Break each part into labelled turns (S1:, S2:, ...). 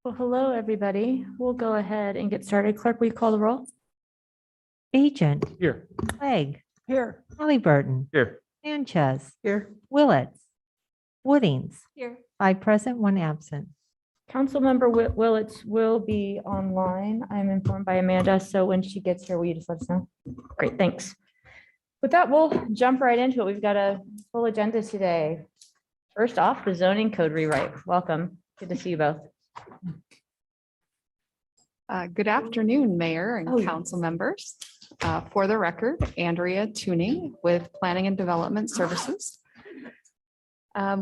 S1: Well, hello, everybody. We'll go ahead and get started. Clerk, will you call the roll?
S2: Agent,
S3: Here.
S2: Clegg,
S4: Here.
S2: Halliburton,
S3: Here.
S2: Sanchez,
S4: Here.
S2: Willetts, Woodings,
S1: Here.
S2: 5 present, 1 absent.
S1: Councilmember Willetts will be online. I'm informed by Amanda, so when she gets here, will you just let us know? Great, thanks. With that, we'll jump right into it. We've got a full agenda today. First off, the zoning code rewrite. Welcome. Good to see you both.
S5: Good afternoon, Mayor and
S1: Oh, yeah.
S5: council members. For the record, Andrea Tuning with Planning and Development Services.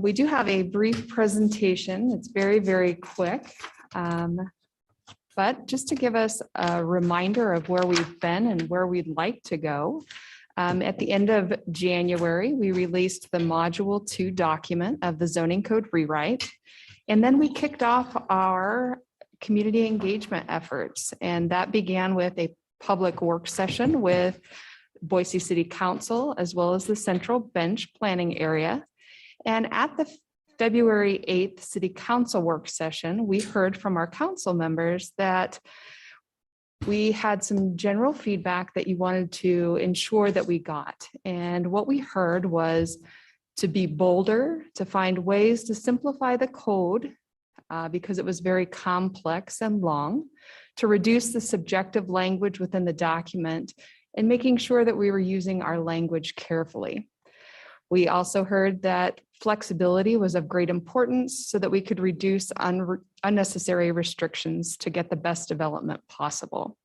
S5: We do have a brief presentation. It's very, very quick. But just to give us a reminder of where we've been and where we'd like to go. At the end of January, we released the Module 2 document of the zoning code rewrite. And then we kicked off our community engagement efforts. And that began with a public work session with Boise City Council, as well as the Central Bench Planning Area. And at the February 8th City Council work session, we heard from our council members that we had some general feedback that you wanted to ensure that we got. And what we heard was to be bolder, to find ways to simplify the code because it was very complex and long, to reduce the subjective language within the document and making sure that we were using our language carefully. We also heard that flexibility was of great importance so that we could reduce unnecessary restrictions to get the best development possible.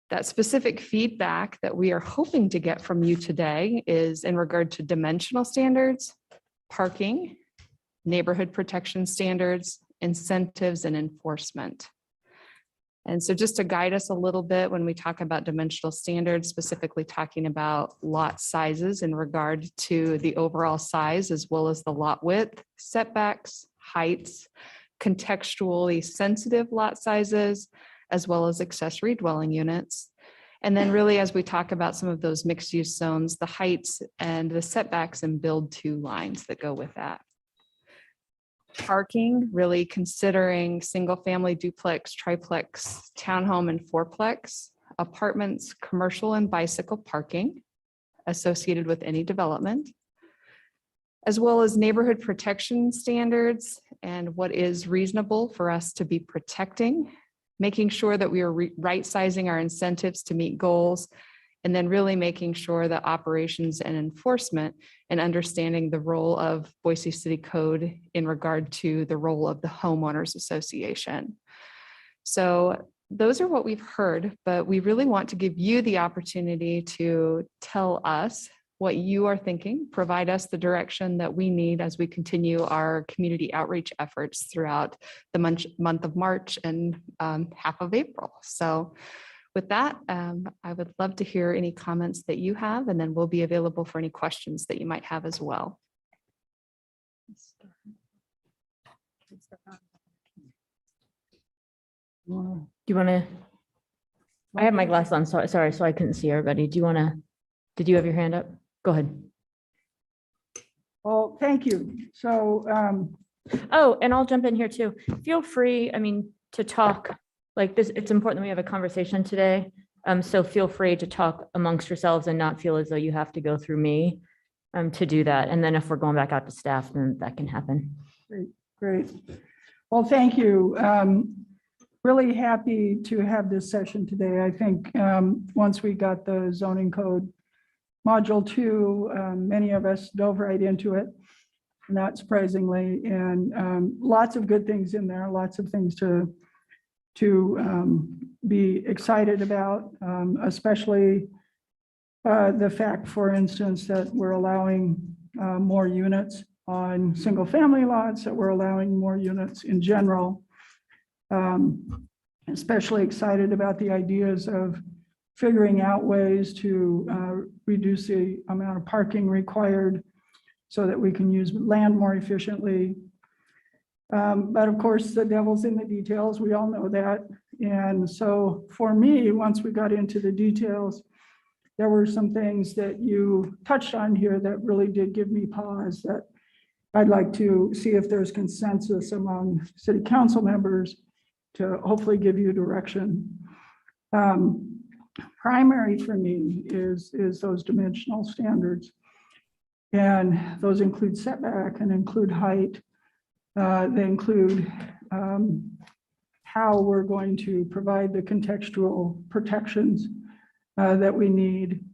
S5: That specific feedback that we are hoping to get from you today is in regard to dimensional standards, parking, neighborhood protection standards, incentives, and enforcement. And so just to guide us a little bit when we talk about dimensional standards, specifically talking about lot sizes in regard to the overall size, as well as the lot width, setbacks, heights, contextually sensitive lot sizes, as well as accessory dwelling units. And then really, as we talk about some of those mixed use zones, the heights and the setbacks and build to lines that go with that. Parking, really considering single family duplex, triplex, townhome and fourplex, apartments, commercial and bicycle parking associated with any development, as well as neighborhood protection standards and what is reasonable for us to be protecting, making sure that we are right sizing our incentives to meet goals, and then really making sure that operations and enforcement and understanding the role of Boise City Code in regard to the role of the homeowners association. So those are what we've heard, but we really want to give you the opportunity to tell us what you are thinking, provide us the direction that we need as we continue our community outreach efforts throughout the month of March and half of April. So with that, I would love to hear any comments that you have, and then we'll be available for any questions that you might have as well.
S1: Do you want to? I have my glasses on, sorry, so I couldn't see everybody. Do you want to? Did you have your hand up? Go ahead.
S4: Well, thank you. So,
S1: Oh, and I'll jump in here too. Feel free, to talk like this. It's important that we have a conversation today. So feel free to talk amongst yourselves and not feel as though you have to go through me to do that. And then if we're going back out to staff, then that can happen.
S4: great. Well, thank you. Really happy to have this session today. I think once we got the zoning code module 2, many of us dove right into it, not surprisingly, and lots of good things in there, lots of things to be excited about, especially the fact, for instance, that we're allowing more units on single family lots, that we're allowing more units in general. Especially excited about the ideas of figuring out ways to reduce the amount of parking required so that we can use land more efficiently. But of course, the devil's in the details. We all know that. And so for me, once we got into the details, there were some things that you touched on here that really did give me pause, that I'd like to see if there's consensus among city council members to hopefully give you direction. Primary for me is those dimensional standards. And those include setback and include height. They include how we're going to provide the contextual protections that we need.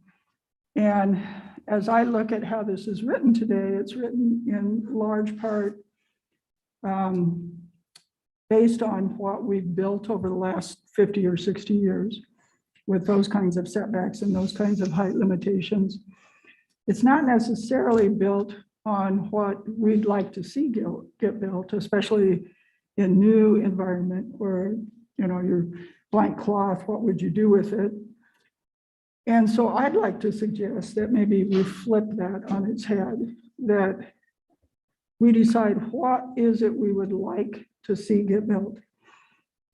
S4: And as I look at how this is written today, it's written in large part based on what we've built over the last 50 or 60 years with those kinds of setbacks and those kinds of height limitations. It's not necessarily built on what we'd like to see get built, especially in new environment where, you're blank cloth, what would you do with it? And so I'd like to suggest that maybe we flip that on its head, that we decide what is it we would like to see get built,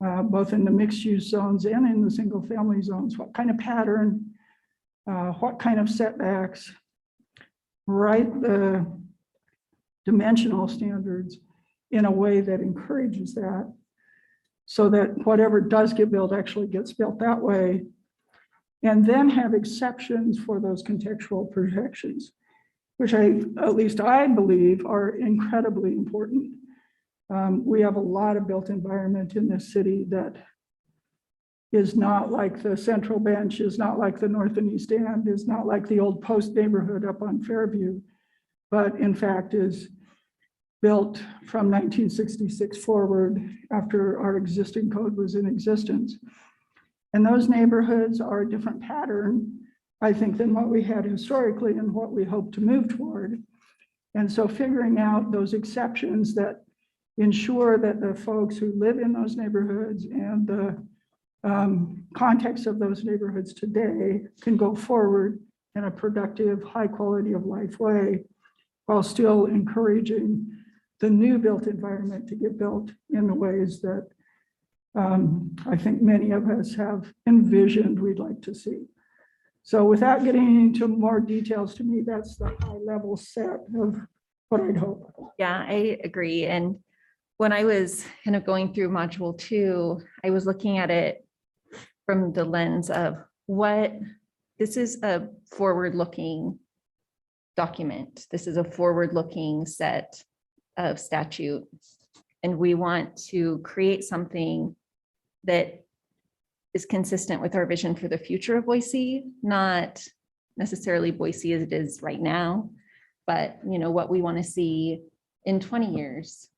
S4: both in the mixed use zones and in the single family zones. What kind of pattern, what kind of setbacks, write the dimensional standards in a way that encourages that, so that whatever does get built actually gets built that way. And then have exceptions for those contextual protections, which at least I believe are incredibly important. We have a lot of built environment in this city that is not like the Central Bench, is not like the North and East End, is not like the old Post neighborhood up on Fairview, but in fact is built from 1966 forward after our existing code was in existence. And those neighborhoods are a different pattern, I think, than what we had historically and what we hope to move toward. And so figuring out those exceptions that ensure that the folks who live in those neighborhoods and the context of those neighborhoods today can go forward in a productive, high quality of life way, while still encouraging the new built environment to get built in the ways that I think many of us have envisioned we'd like to see. So without getting into more details, to me, that's the high level set of what I'd hope.
S3: Yeah, I agree. And when I was kind of going through module 2, I was looking at it from the lens of this is a forward-looking document. This is a forward-looking set of statute. And we want to create something that is consistent with our vision for the future of Boise, not necessarily Boise as it is right now, but what we want to see in 20 years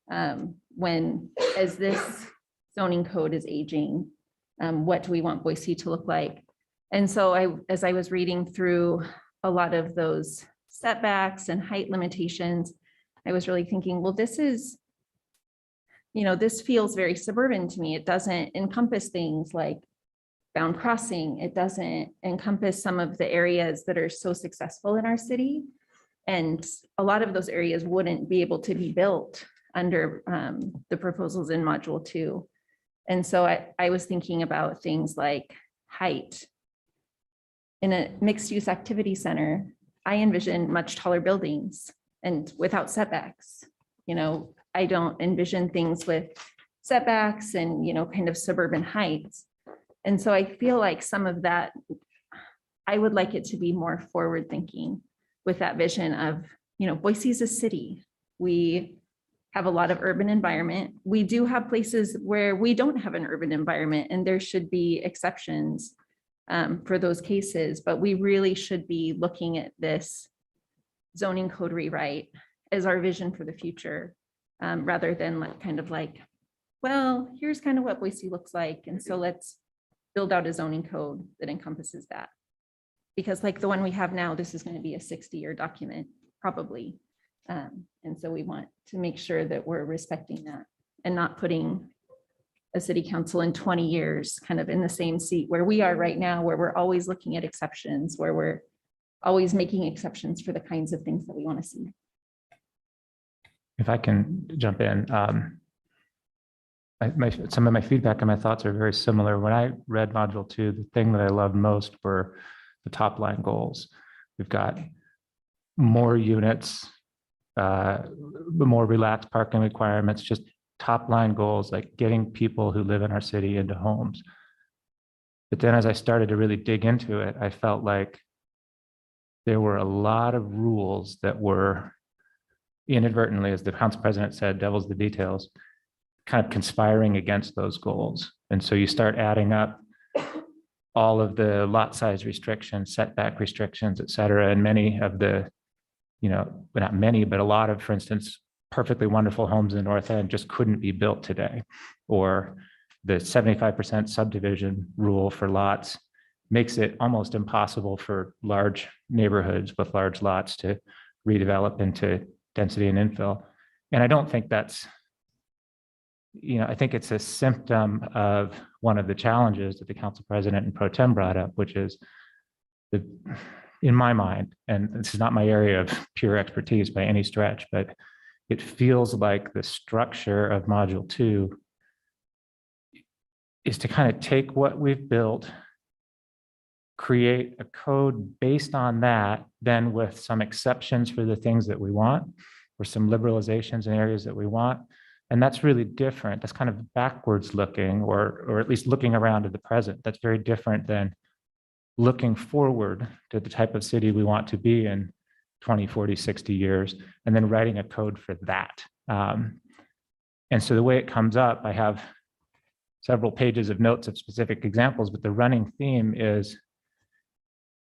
S3: when, as this zoning code is aging, what do we want Boise to look like? And so as I was reading through a lot of those setbacks and height limitations, I was really thinking, well, this feels very suburban to me. It doesn't encompass things like bound crossing. It doesn't encompass some of the areas that are so successful in our city. And a lot of those areas wouldn't be able to be built under the proposals in module 2. And so I was thinking about things like height. In a mixed use activity center, I envision much taller buildings and without setbacks. I don't envision things with setbacks and, kind of suburban heights. And so I feel like some of that, I would like it to be more forward thinking with that vision of, Boise is a city. We have a lot of urban environment. We do have places where we don't have an urban environment, and there should be exceptions for those cases, but we really should be looking at this zoning code rewrite as our vision for the future, rather than well, here's kind of what Boise looks like. And so let's build out a zoning code that encompasses that. Because like the one we have now, this is going to be a 60-year document, probably. And so we want to make sure that we're respecting that and not putting a city council in 20 years kind of in the same seat where we are right now, where we're always looking at exceptions, where we're always making exceptions for the kinds of things that we want to see.
S6: If I can jump in, some of my feedback and my thoughts are very similar. When I read module 2, the thing that I loved most were the top line goals. We've got more units the more relaxed parking requirements, just top line goals like getting people who live in our city into homes. But then as I started to really dig into it, I felt like there were a lot of rules that were inadvertently, as the council president said, devil's the details, kind of conspiring against those goals. And so you start adding up all of the lot size restrictions, setback restrictions, et cetera, and many of the, not many, but a lot of, for instance, perfectly wonderful homes in the North End just couldn't be built today. Or the 75% subdivision rule for lots makes it almost impossible for large neighborhoods with large lots to redevelop into density and infill. And I don't think that's, I think it's a symptom of one of the challenges that the council president and pro tem brought up, which is in my mind, and this is not my area of pure expertise by any stretch, but it feels like the structure of module 2 is to kind of take what we've built, create a code based on that, then with some exceptions for the things that we want, or some liberalizations in areas that we want. And that's really different. That's kind of backwards looking, or at least looking around at the present. That's very different than looking forward to the type of city we want to be in 20, 40, 60 years, and then writing a code for that. And so the way it comes up, I have several pages of notes of specific examples, but the running theme is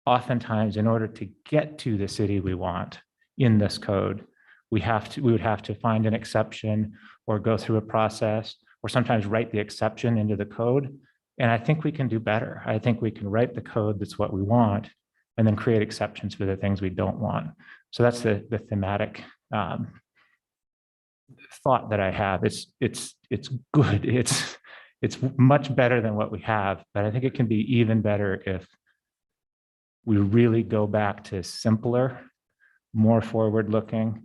S6: oftentimes in order to get to the city we want in this code, we would have to find an exception or go through a process, or sometimes write the exception into the code. And I think we can do better. I think we can write the code that's what we want, and then create exceptions for the things we don't want. So that's the thematic thought that I have. It's good. It's much better than what we have, but I think it can be even better if we really go back to simpler, more forward-looking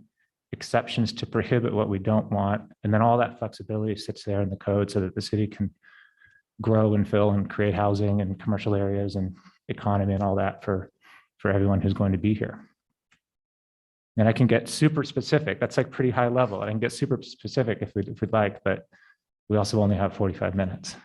S6: exceptions to prohibit what we don't want. And then all that flexibility sits there in the code so that the city can grow and fill and create housing and commercial areas and economy and all that for everyone who's going to be here. And I can get super specific. That's like pretty high level. I can get super specific if we'd like, but we also only have 45 minutes.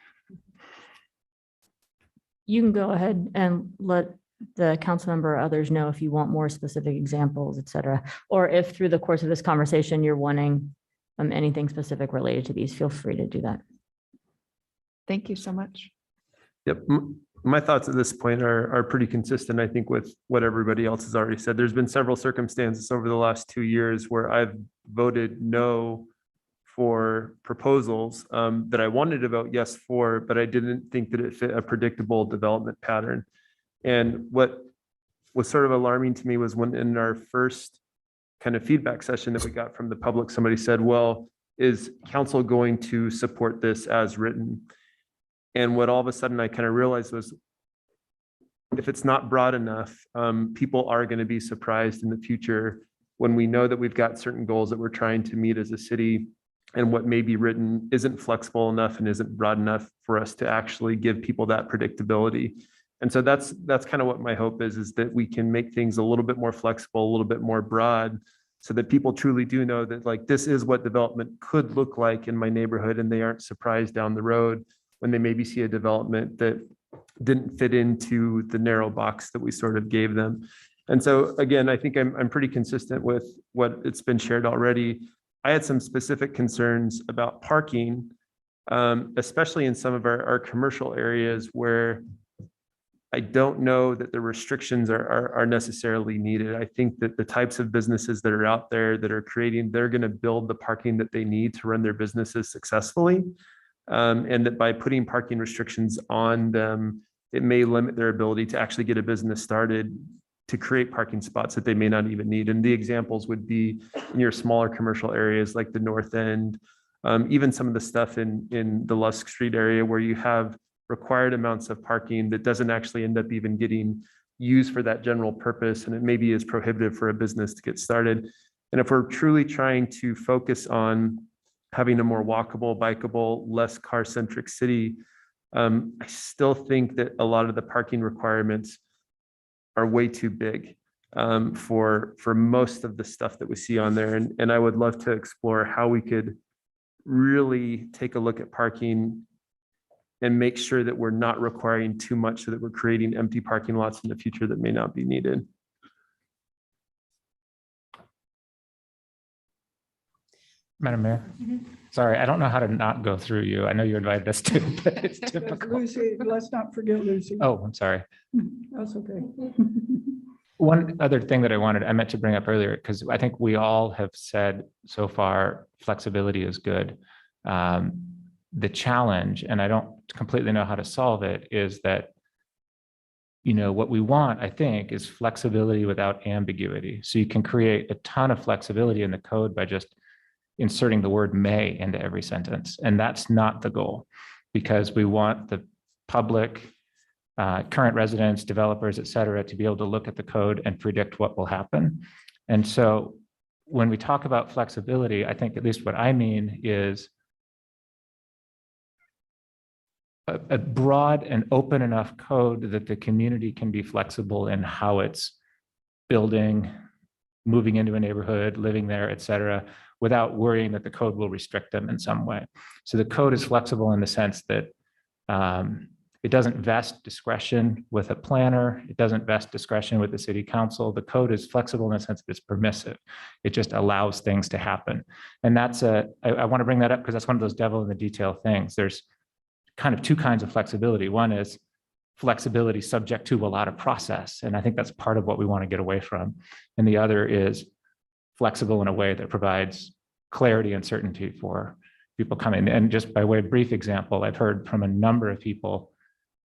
S1: You can go ahead and let the council member or others know if you want more specific examples, et cetera. Or if through the course of this conversation, you're wanting anything specific related to these, feel free to do that.
S5: Thank you so much.
S7: Yep. My thoughts at this point are pretty consistent, I think, with what everybody else has already said. There's been several circumstances over the last 2 years where I've voted no for proposals that I wanted to vote yes for, but I didn't think that it fit a predictable development pattern. And what was sort of alarming to me was when in our first kind of feedback session that we got from the public, somebody said, well, is council going to support this as written? And what all of a sudden I kind of realized was, if it's not broad enough, people are going to be surprised in the future when we know that we've got certain goals that we're trying to meet as a city, and what may be written isn't flexible enough and isn't broad enough for us to actually give people that predictability. And so that's kind of what my hope is that we can make things a little bit more flexible, a little bit more broad, so that people truly do know that, like, this is what development could look like in my neighborhood, and they aren't surprised down the road when they maybe see a development that didn't fit into the narrow box that we sort of gave them. And so again, I think I'm pretty consistent with what it's been shared already. I had some specific concerns about parking, especially in some of our commercial areas where I don't know that the restrictions are necessarily needed. I think that the types of businesses that are out there that are creating, they're going to build the parking that they need to run their businesses successfully. And that by putting parking restrictions on them, it may limit their ability to actually get a business started to create parking spots that they may not even need. And the examples would be in your smaller commercial areas like the North End, even some of the stuff in the Lusk Street area where you have required amounts of parking that doesn't actually end up even getting used for that general purpose. And it maybe is prohibitive for a business to get started. And if we're truly trying to focus on having a more walkable, bikeable, less car-centric city, I still think that a lot of the parking requirements are way too big. for most of the stuff that we see on there. And I would love to explore how we could really take a look at parking and make sure that we're not requiring too much so that we're creating empty parking lots in the future that may not be needed.
S6: Madam Mayor, sorry, I don't know how to not go through you. I know you invited us to, but it's
S4: Yes,
S6: difficult.
S4: Lucy, let's not forget Lucy.
S6: Oh, I'm sorry.
S4: That's okay.
S6: One other thing that I meant to bring up earlier, because I think we all have said so far, flexibility is good. The challenge, and I don't completely know how to solve it, is that, you know, what we want, I think, is flexibility without ambiguity. So you can create a ton of flexibility in the code by just inserting the word may into every sentence. And that's not the goal, because we want the public, current residents, developers, et cetera, to be able to look at the code and predict what will happen. And so when we talk about flexibility, I think at least what I mean is a broad and open enough code that the community can be flexible in how it's building, moving into a neighborhood, living there, et cetera, without worrying that the code will restrict them in some way. So the code is flexible in the sense that it doesn't vest discretion with a planner. It doesn't vest discretion with the city council. The code is flexible in the sense that it's permissive. It just allows things to happen. And that's I want to bring that up because that's one of those devil in the detail things. There's kind of two kinds of flexibility. One is flexibility subject to a lot of process. And I think that's part of what we want to get away from. And the other is flexible in a way that provides clarity and certainty for people coming. And just by way of brief example, I've heard from a number of people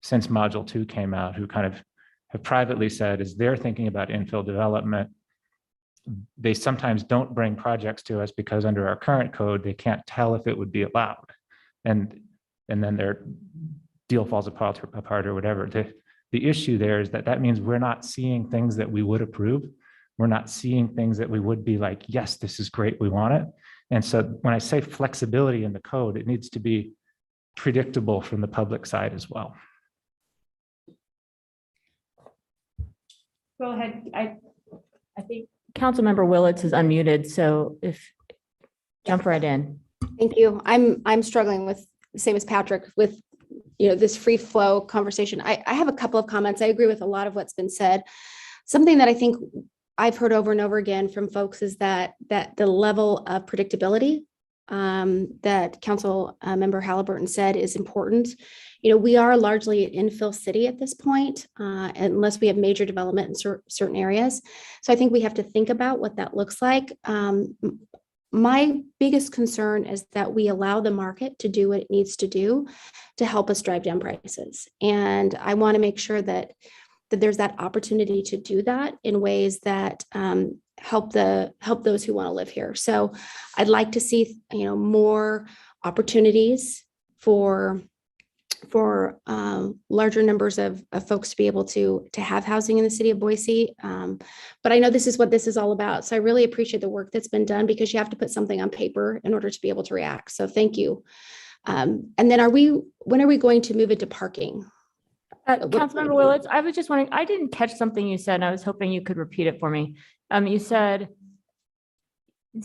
S6: since Module 2 came out who kind of have privately said, as they're thinking about infill development, they sometimes don't bring projects to us because under our current code, they can't tell if it would be allowed. And then their deal falls apart or whatever. The issue there is that means we're not seeing things that we would approve. We're not seeing things that we would be like, yes, this is great, we want it. And so when I say flexibility in the code, it needs to be predictable from the public side as well.
S1: Go ahead. I think Councilmember Willetts is unmuted, so jump right in.
S8: Thank you. I'm struggling with, same as Patrick, with this free flow conversation. I have a couple of comments. I agree with a lot of what's been said. Something that I think I've heard over and over again from folks is that the level of predictability that Council Member Halliburton said is important. We are largely an infill city at this point, unless we have major development in certain areas. So I think we have to think about what that looks like. My biggest concern is that we allow the market to do what it needs to do to help us drive down prices. And I want to make sure that there's that opportunity to do that in ways that help those who want to live here. So I'd like to see more opportunities for larger numbers of folks to be able to have housing in the city of Boise. But I know this is what this is all about. So I really appreciate the work that's been done, because you have to put something on paper in order to be able to react. So thank you. And then when are we going to move into parking?
S1: Councilmember Willetts, I was just wondering, I didn't catch something you said, and I was hoping you could repeat it for me. You said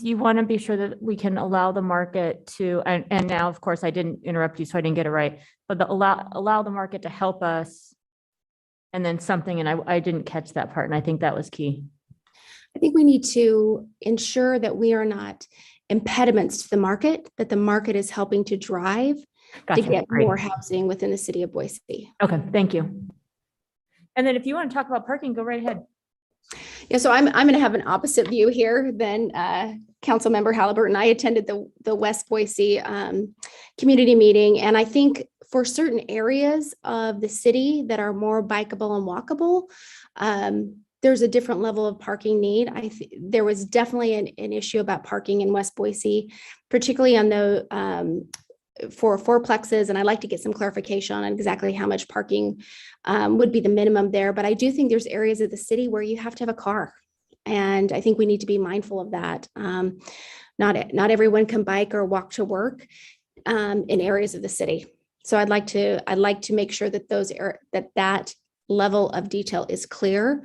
S1: you want to be sure that we can allow the market to, and now, of course, I didn't interrupt you, so I didn't get it right, but allow the market to help us, and then something, and I didn't catch that part, and I think that was key.
S8: I think we need to ensure that we are not impediments to the market, that the market is helping to drive
S1: Gotcha.
S8: to get
S1: Great.
S8: more housing within the city of Boise.
S1: Okay, thank you. And then if you want to talk about parking, go right ahead.
S8: Yeah, so I'm going to have an opposite view here than Councilmember Halliburton. I attended the West Boise community meeting, and I think for certain areas of the city that are more bikeable and walkable, there's a different level of parking need. There was definitely an issue about parking in West Boise, particularly on the for fourplexes, and I'd like to get some clarification on exactly how much parking would be the minimum there. But I do think there's areas of the city where you have to have a car, and I think we need to be mindful of that. Not everyone can bike or walk to work in areas of the city. So I'd like to make sure that that level of detail is clear.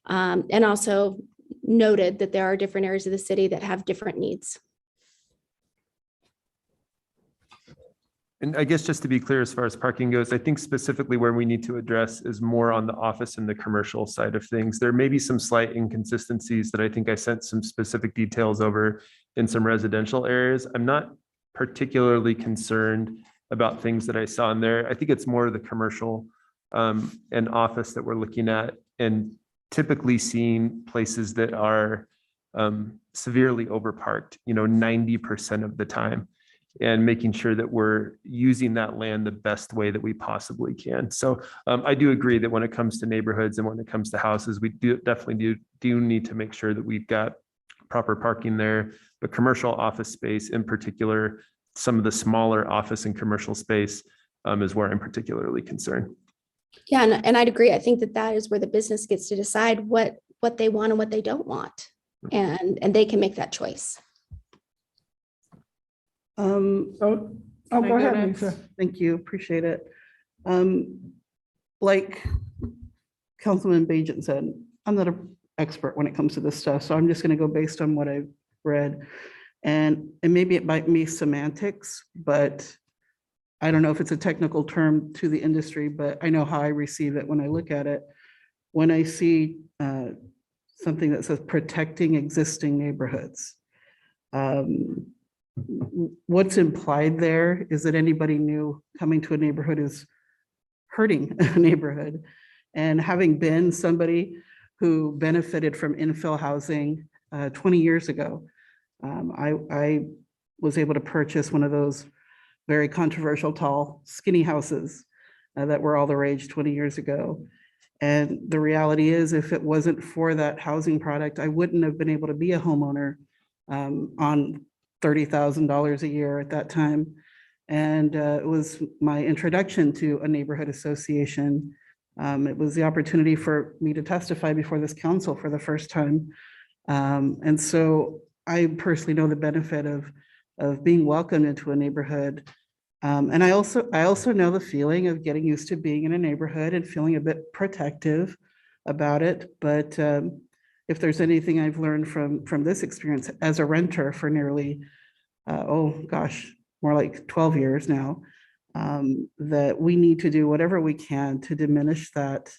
S8: And also noted that there are different areas of the city that have different needs.
S7: And I guess just to be clear, as far as parking goes, I think specifically where we need to address is more on the office and the commercial side of things. There may be some slight inconsistencies that I think I sent some specific details over in some residential areas. I'm not particularly concerned about things that I saw in there. I think it's more the commercial and office that we're looking at, and typically seeing places that are severely overparked, 90% of the time, and making sure that we're using that land the best way that we possibly can. So I do agree that when it comes to neighborhoods and when it comes to houses, we definitely need to make sure that we've got proper parking there. But commercial office space in particular, some of the smaller office and commercial space is where I'm particularly concerned.
S8: Yeah, and I'd agree. I think that is where the business gets to decide what they want and what they don't want. And they can make that choice.
S4: So, oh, go ahead, Lisa.
S9: Thank you, appreciate it. Like Councilman Bajan said, I'm not an expert when it comes to this stuff, so I'm just gonna go based on what I've read. And maybe it might be semantics, but I don't know if it's a technical term to the industry, but I know how I receive it when I look at it. When I see something that says protecting existing neighborhoods, what's implied there is that anybody new coming to a neighborhood is hurting a neighborhood. And having been somebody who benefited from infill housing 20 years ago, I was able to purchase one of those very controversial, tall, skinny houses that were all the rage 20 years ago. And the reality is, if it wasn't for that housing product, I wouldn't have been able to be a homeowner on $30,000 a year at that time. And it was my introduction to a neighborhood association. It was the opportunity for me to testify before this council for the first time. And so I personally know the benefit of being welcomed into a neighborhood. And I also know the feeling of getting used to being in a neighborhood and feeling a bit protective about it. But if there's anything I've learned from this experience as a renter for nearly, more like 12 years now, that we need to do whatever we can to diminish that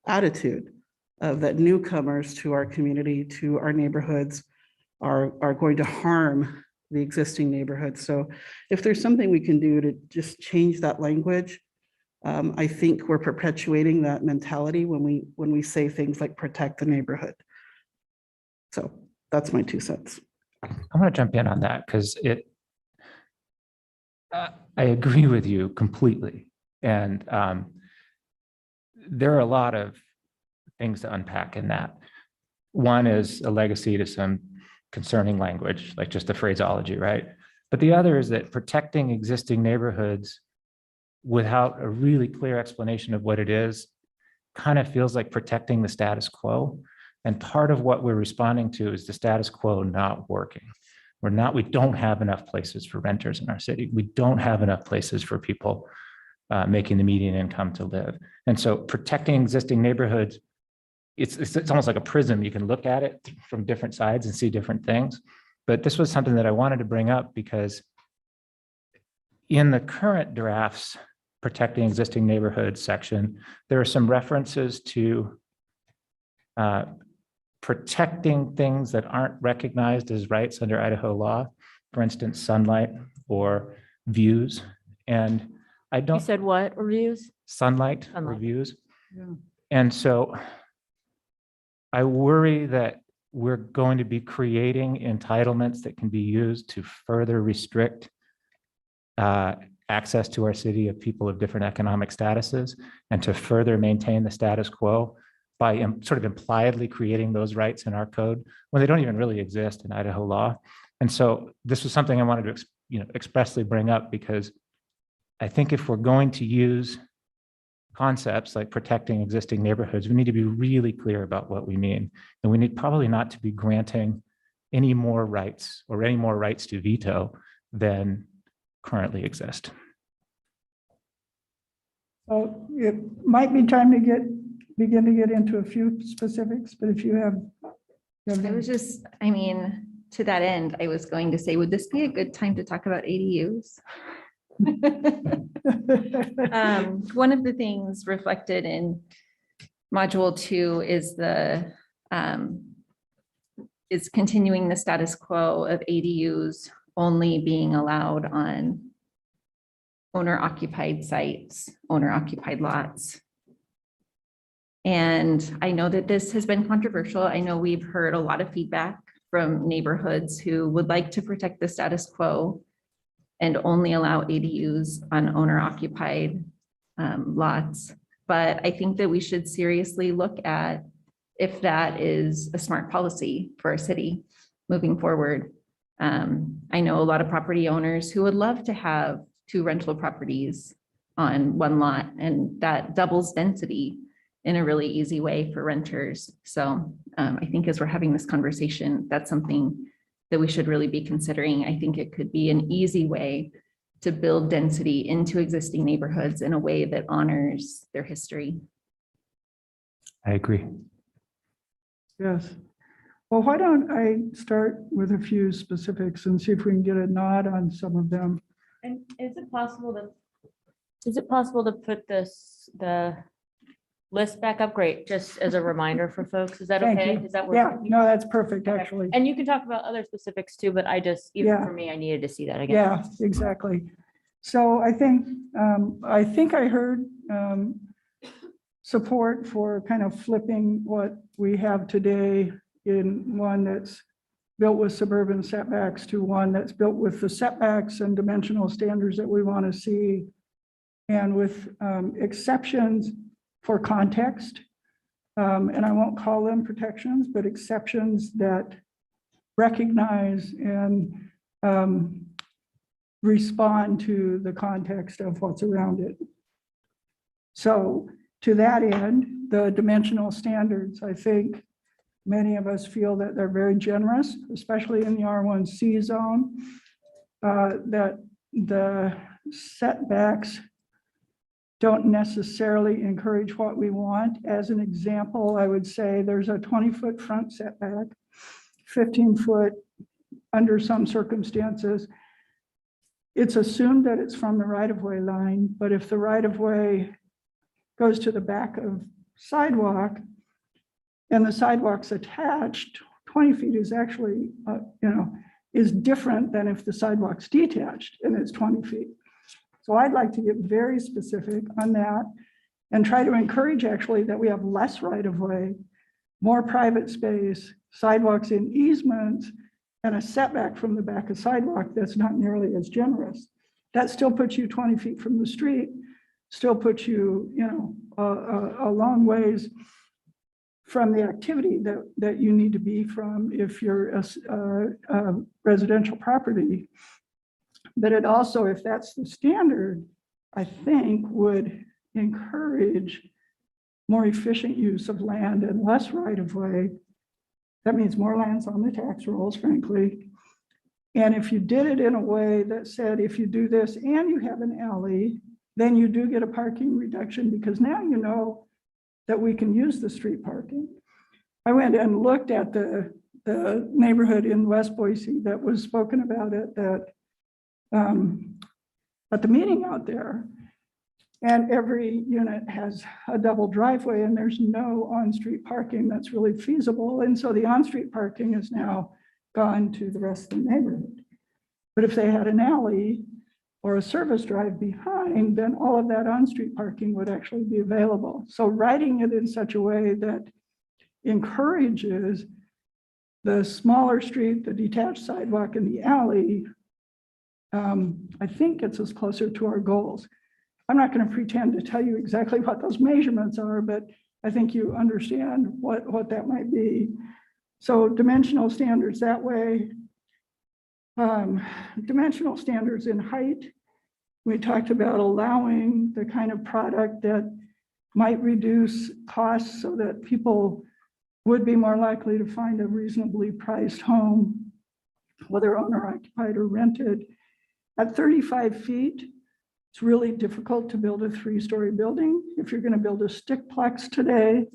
S9: attitude of that newcomers to our community, to our neighborhoods are going to harm the existing neighborhood. So if there's something we can do to just change that language, I think we're perpetuating that mentality when we say things like protect the neighborhood. So that's my 2 cents.
S6: I want to jump in on that because I agree with you completely. And there are a lot of things to unpack in that. One is a legacy to some concerning language, like just the phraseology, right? But the other is that protecting existing neighborhoods without a really clear explanation of what it is kind of feels like protecting the status quo. And part of what we're responding to is the status quo not working. We don't have enough places for renters in our city. We don't have enough places for people making the median income to live. And so protecting existing neighborhoods, it's almost like a prism. You can look at it from different sides and see different things. But this was something that I wanted to bring up because in the current drafts, protecting existing neighborhoods section, there are some references to protecting things that aren't recognized as rights under Idaho law, for instance, sunlight or views. And I
S1: You
S6: don't.
S1: said what, reviews?
S6: Sunlight
S1: Sunlight.
S6: reviews.
S4: Yeah.
S6: And so I worry that we're going to be creating entitlements that can be used to further restrict access to our city of people of different economic statuses and to further maintain the status quo by sort of impliedly creating those rights in our code when they don't even really exist in Idaho law. And so this was something I wanted to expressly bring up because I think if we're going to use concepts like protecting existing neighborhoods, we need to be really clear about what we mean. And we need probably not to be granting any more rights or any more rights to veto than currently exist.
S4: So it might be time to get begin to get into a few specifics, but if you have.
S3: I was just, I mean, to that end, I was going to say, would this be a good time to talk about ADUs? One of the things reflected in module 2 is is continuing the status quo of ADUs only being allowed on owner-occupied sites, owner-occupied lots. And I know that this has been controversial. I know we've heard a lot of feedback from neighborhoods who would like to protect the status quo and only allow ADUs on owner-occupied lots. But I think that we should seriously look at if that is a smart policy for our city moving forward. I know a lot of property owners who would love to have 2 rental properties on one lot, and that doubles density in a really easy way for renters. So I think as we're having this conversation, that's something that we should really be considering. I think it could be an easy way to build density into existing neighborhoods in a way that honors their history.
S6: I agree.
S4: Yes. Well, why don't I start with a few specifics and see if we can get a nod on some of them.
S1: And is it possible to put the list back up? Great, just as a reminder for folks. Is that
S4: Thank
S1: okay?
S4: you.
S1: Does that work?
S4: Yeah, no, that's perfect,
S1: Okay.
S4: actually.
S1: And you can talk about other specifics too, but I just, even
S4: Yeah.
S1: for me, I needed to see that again.
S4: Yeah, exactly. So I think I heard support for kind of flipping what we have today in one that's built with suburban setbacks to one that's built with the setbacks and dimensional standards that we want to see, and with exceptions for context. And I won't call them protections, but exceptions that recognize and respond to the context of what's around it. So to that end, the dimensional standards, I think many of us feel that they're very generous, especially in the R1C zone, that the setbacks don't necessarily encourage what we want. As an example, I would say there's a 20-foot front setback, 15-foot under some circumstances. It's assumed that it's from the right-of-way line, but if the right-of-way goes to the back of sidewalk and the sidewalk's attached, 20 feet is actually, is different than if the sidewalk's detached and it's 20 feet. So I'd like to get very specific on that and try to encourage actually that we have less right-of-way, more private space, sidewalks in easements, and a setback from the back of sidewalk that's not nearly as generous. That still puts you 20 feet from the street, still puts you, a long ways from the activity that you need to be from if you're a residential property. But it also, if that's the standard, I think would encourage more efficient use of land and less right-of-way. That means more land's on the tax rolls, frankly. And if you did it in a way that said, if you do this and you have an alley, then you do get a parking reduction, because now you know that we can use the street parking. I went and looked at the neighborhood in West Boise that was spoken about at the meeting out there. And every unit has a double driveway and there's no on-street parking that's really feasible. And so the on-street parking is now gone to the rest of the neighborhood. But if they had an alley or a service drive behind, then all of that on-street parking would actually be available. So writing it in such a way that encourages the smaller street, the detached sidewalk, and the alley, I think gets us closer to our goals. I'm not going to pretend to tell you exactly what those measurements are, but I think you understand what that might be. So dimensional standards that way. Dimensional standards in height. We talked about allowing the kind of product that might reduce costs so that people would be more likely to find a reasonably priced home, whether owner occupied or rented. At 35 feet, It's really difficult to build a 3-story building. If you're going to build a stickplex today,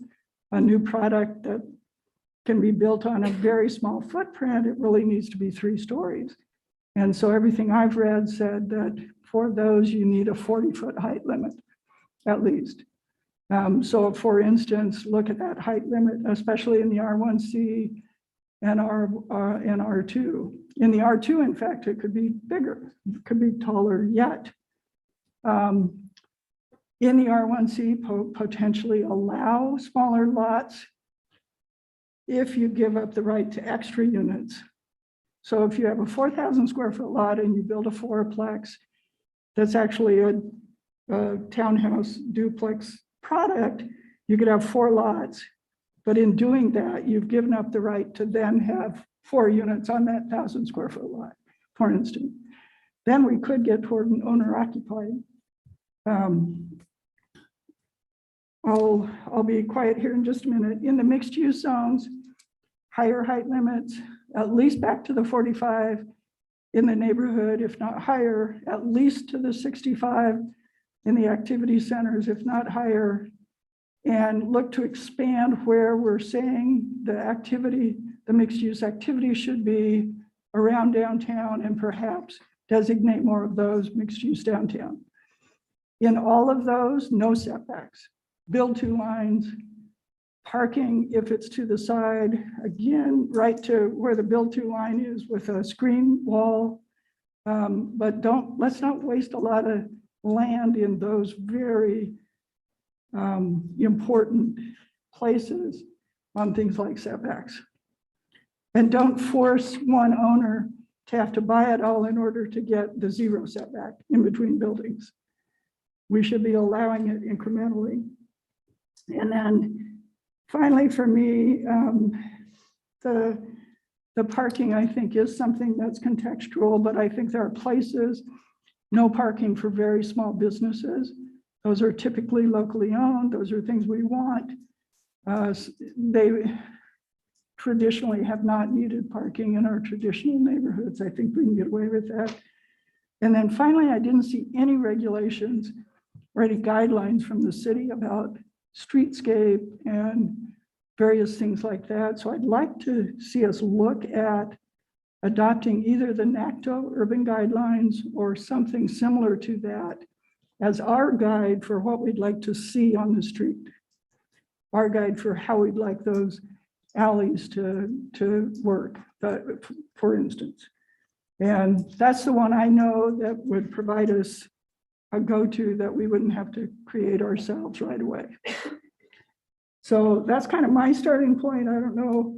S4: a new product that can be built on a very small footprint, it really needs to be 3 stories. And so everything I've read said that for those, you need a 40-foot height limit, at least. So for instance, look at that height limit, especially in the R1C and R2. In the R2, in fact, it could be bigger, it could be taller yet. In the R1C, potentially allow smaller lots if you give up the right to extra units. So if you have a 4,000 square foot lot and you build a 4-plex, that's actually a townhouse duplex product, you could have 4 lots. But in doing that, you've given up the right to then have 4 units on that 1,000 square foot lot, for instance. Then we could get toward an owner occupied. I'll be quiet here in just a minute. In the mixed use zones, higher height limits, at least back to the 45 in the neighborhood, if not higher, at least to the 65 in the activity centers, if not higher, and look to expand where we're saying the mixed use activity should be around downtown, and perhaps designate more of those mixed use downtown. In all of those, no setbacks, build 2 lines, parking if it's to the side, again, right to where the build 2 line is with a screen wall. But let's not waste a lot of land in those very important places on things like setbacks. And don't force one owner to have to buy it all in order to get the 0 setback in between buildings. We should be allowing it incrementally. And then finally, for me, the parking, I think, is something that's contextual, but I think there are places, no parking for very small businesses. Those are typically locally owned. Those are things we want. They traditionally have not needed parking in our traditional neighborhoods. I think we can get away with that. And then finally, I didn't see any regulations or any guidelines from the city about streetscape and various things like that. So I'd like to see us look at adopting either the NACTO urban guidelines or something similar to that as our guide for what we'd like to see on the street, our guide for how we'd like those alleys to work, for instance. And that's the one I know that would provide us a go-to that we wouldn't have to create ourselves right away. So that's kind of my starting point. I don't know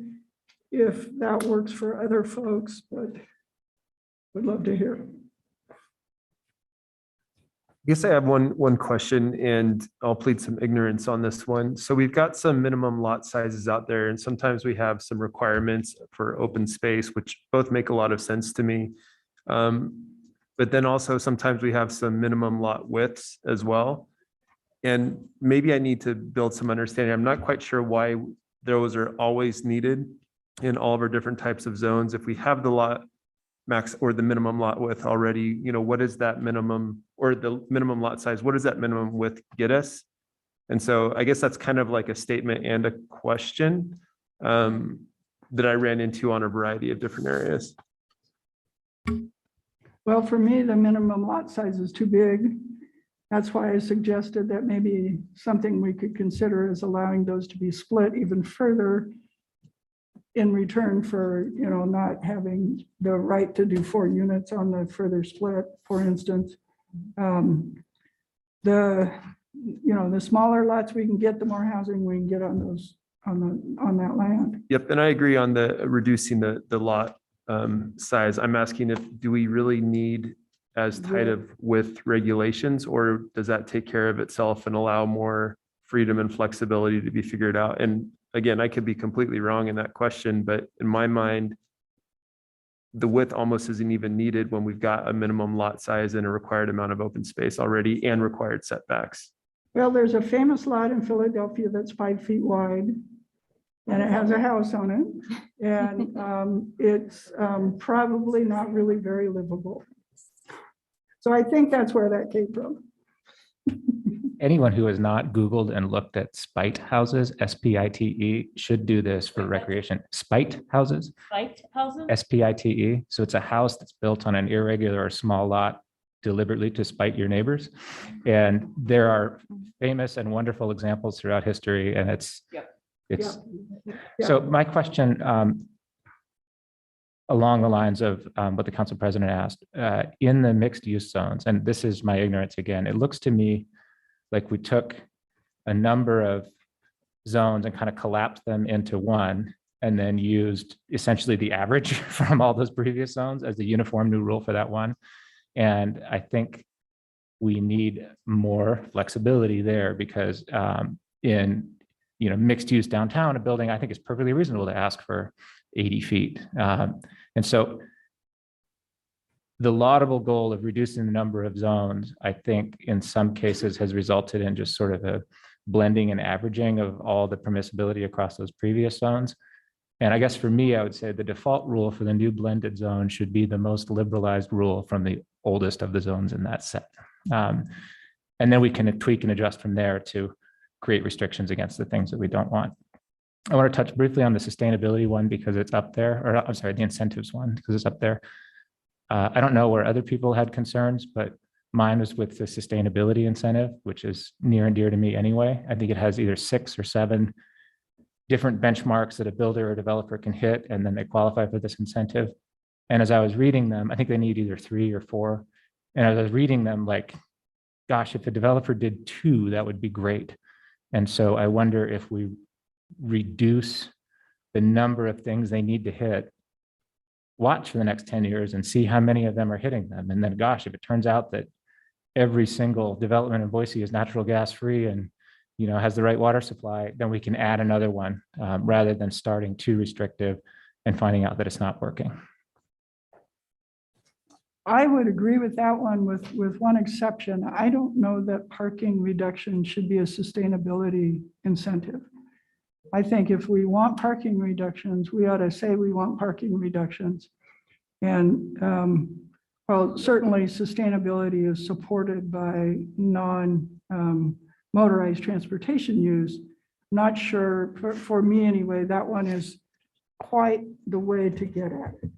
S4: if that works for other folks, but would love to hear.
S7: I guess I have one question, and I'll plead some ignorance on this one. So we've got some minimum lot sizes out there, and sometimes we have some requirements for open space, which both make a lot of sense to me. But then also sometimes we have some minimum lot widths as well. And maybe I need to build some understanding. I'm not quite sure why those are always needed in all of our different types of zones. If we have the lot max or the minimum lot width already, what is that minimum or the minimum lot size? What does that minimum width get us? And so I guess that's kind of like a statement and a question that I ran into on a variety of different areas.
S4: Well, for me, the minimum lot size is too big. That's why I suggested that maybe something we could consider is allowing those to be split even further in return for, not having the right to do 4 units on the further split, for instance. The smaller lots we can get, the more housing we can get on those, on that land.
S7: Yep, and I agree on the reducing the lot size. I'm asking do we really need as tight of width regulations, or does that take care of itself and allow more freedom and flexibility to be figured out? And again, I could be completely wrong in that question, but in my mind, the width almost isn't even needed when we've got a minimum lot size and a required amount of open space already and required setbacks.
S4: Well, there's a famous lot in Philadelphia that's 5 feet wide, and it has a house on it, and it's probably not really very livable. So I think that's where that came from.
S6: Anyone who has not Googled and looked at spite houses, SPITE, should do this for recreation. Spite houses,
S1: Spite houses?
S6: SPITE. So it's a house that's built on an irregular or small lot deliberately to spite your neighbors. And there are famous and wonderful examples throughout history, and it's. So my question along the lines of what the council president asked, in the mixed use zones, and this is my ignorance again, it looks to me like we took a number of zones and kind of collapsed them into one, and then used essentially the average from all those previous zones as the uniform new rule for that one. And I think we need more flexibility there, because in mixed use downtown, a building I think is perfectly reasonable to ask for 80 feet. And so the laudable goal of reducing the number of zones, I think in some cases has resulted in just sort of a blending and averaging of all the permissibility across those previous zones. And I guess for me, I would say the default rule for the new blended zone should be the most liberalized rule from the oldest of the zones in that set. And then we can tweak and adjust from there to create restrictions against the things that we don't want. I want to touch briefly on the sustainability one because it's up there, or I'm sorry, the incentives one, because it's up there. I don't know where other people had concerns, but mine was with the sustainability incentive, which is near and dear to me anyway. I think it has either 6 or 7 different benchmarks that a builder or developer can hit, and then they qualify for this incentive. And as I was reading them, I think they need either 3 or 4. And as I was reading them, like, gosh, if a developer did 2, that would be great. And so I wonder if we reduce the number of things they need to hit, watch for the next 10 years and see how many of them are hitting them. And then, gosh, if it turns out that every single development in Boise is natural gas free and has the right water supply, then we can add another one rather than starting too restrictive and finding out that it's not working.
S4: I would agree with that one with one exception. I don't know that parking reduction should be a sustainability incentive. I think if we want parking reductions, we ought to say we want parking reductions. And well, certainly sustainability is supported by non-motorized transportation use. Not sure, for me anyway, that one is quite the way to get at it.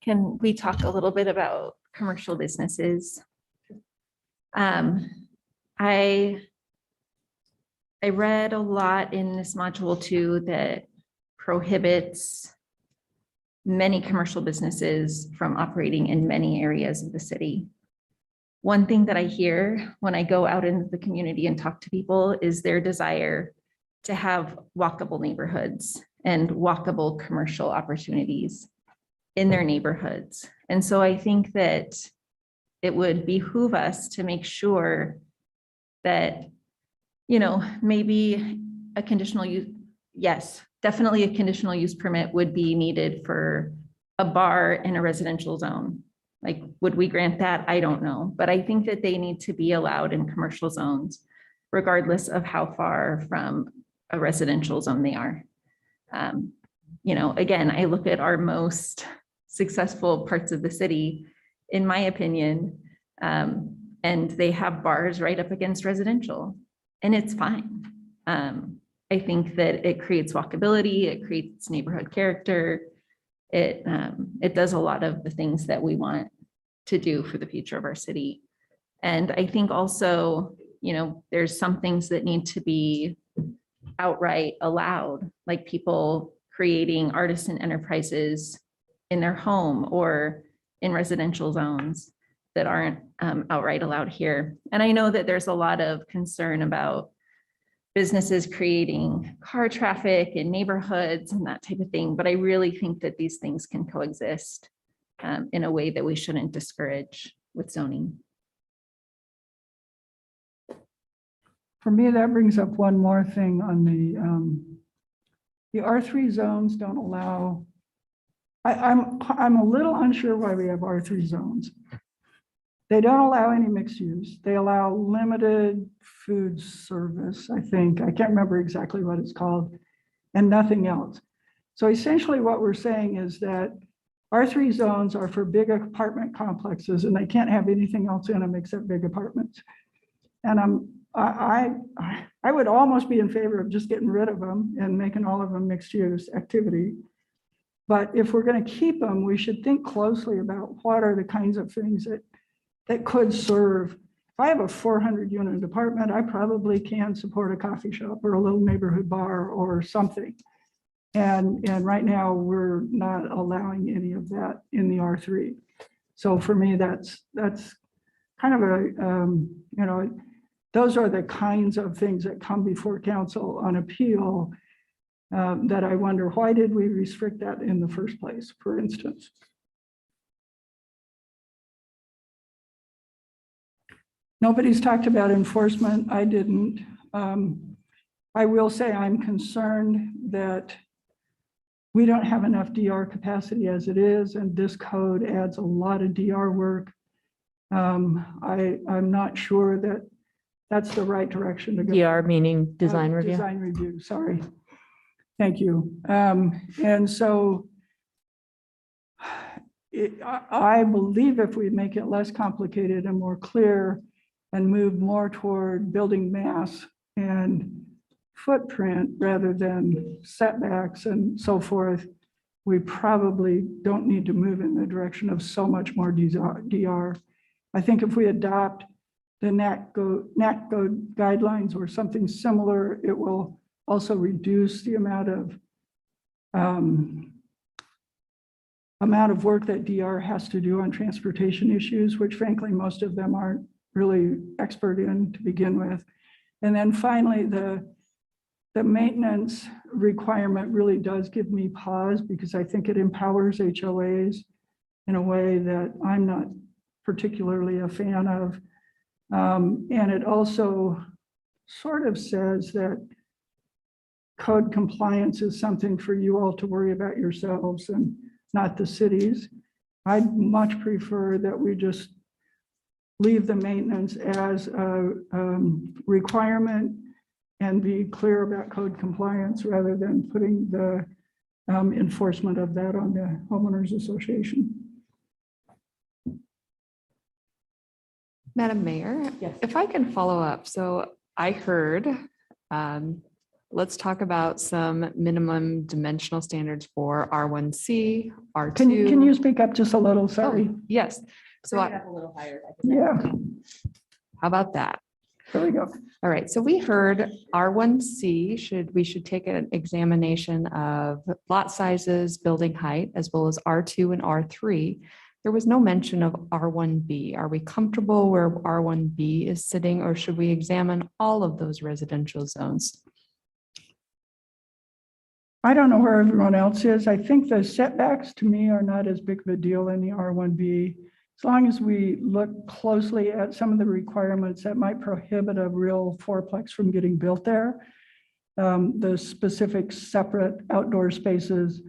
S3: Can we talk a little bit about commercial businesses? I read a lot in this module 2 that prohibits many commercial businesses from operating in many areas of the city. One thing that I hear when I go out into the community and talk to people is their desire to have walkable neighborhoods and walkable commercial opportunities in their neighborhoods. And so I think that it would behoove us to make sure that, maybe a conditional use, yes, definitely a conditional use permit would be needed for a bar in a residential zone. Like, would we grant that? I don't know, but I think that they need to be allowed in commercial zones, regardless of how far from a residential zone they are. Again, I look at our most successful parts of the city, in my opinion, and they have bars right up against residential, and it's fine. I think that it creates walkability, it creates neighborhood character. It does a lot of the things that we want to do for the future of our city. And I think also, there's some things that need to be outright allowed, like people creating artisan enterprises in their home or in residential zones that aren't outright allowed here. And I know that there's a lot of concern about businesses creating car traffic in neighborhoods and that type of thing, but I really think that these things can coexist in a way that we shouldn't discourage with zoning.
S4: For me, that brings up one more thing on the R3 zones don't allow. I'm a little unsure why we have R3 zones. They don't allow any mixed use. They allow limited food service, I think. I can't remember exactly what it's called, and nothing else. So essentially what we're saying is that R3 zones are for big apartment complexes and they can't have anything else in them except big apartments. And I would almost be in favor of just getting rid of them and making all of them mixed use activity. But if we're going to keep them, we should think closely about what are the kinds of things that could serve. If I have a 400 unit apartment, I probably can support a coffee shop or a little neighborhood bar or something. And right now we're not allowing any of that in the R3. So for me, that's kind of a, those are the kinds of things that come before council on appeal that I wonder, why did we restrict that in the first place, for instance? Nobody's talked about enforcement. I didn't. I will say I'm concerned that we don't have enough DR capacity as it is, and this code adds a lot of DR work. I'm not sure that that's the right direction to go.
S1: DR meaning design review.
S4: Design review, sorry. Thank you. And so I believe if we make it less complicated and more clear and move more toward building mass and footprint rather than setbacks and so forth, we probably don't need to move in the direction of so much more DR. I think if we adopt the NACCO guidelines or something similar, it will also reduce the amount of work that DR has to do on transportation issues, which frankly, most of them aren't really expert in to begin with. And then finally, the maintenance requirement really does give me pause because I think it empowers HOAs in a way that I'm not particularly a fan of. And it also sort of says that code compliance is something for you all to worry about yourselves and not the cities. I'd much prefer that we just leave the maintenance as a requirement and be clear about code compliance rather than putting the enforcement of that on the homeowners association.
S5: Madam Mayor,
S1: Yes.
S5: if I can follow up. So I heard, let's talk about some minimum dimensional standards for R1C, R2.
S4: Can you speak up just a little? Sorry.
S5: Oh, yes. So
S3: Bring it
S5: I-
S3: up a little higher.
S4: Yeah,
S5: how about that?
S4: there we go.
S5: All right, so we heard R1C, we should take an examination of lot sizes, building height, as well as R2 and R3. There was no mention of R1B. Are we comfortable where R1B is sitting, or should we examine all of those residential zones?
S4: I don't know where everyone else is. I think the setbacks to me are not as big of a deal in the R1B. As long as we look closely at some of the requirements that might prohibit a real fourplex from getting built there, the specific separate outdoor spaces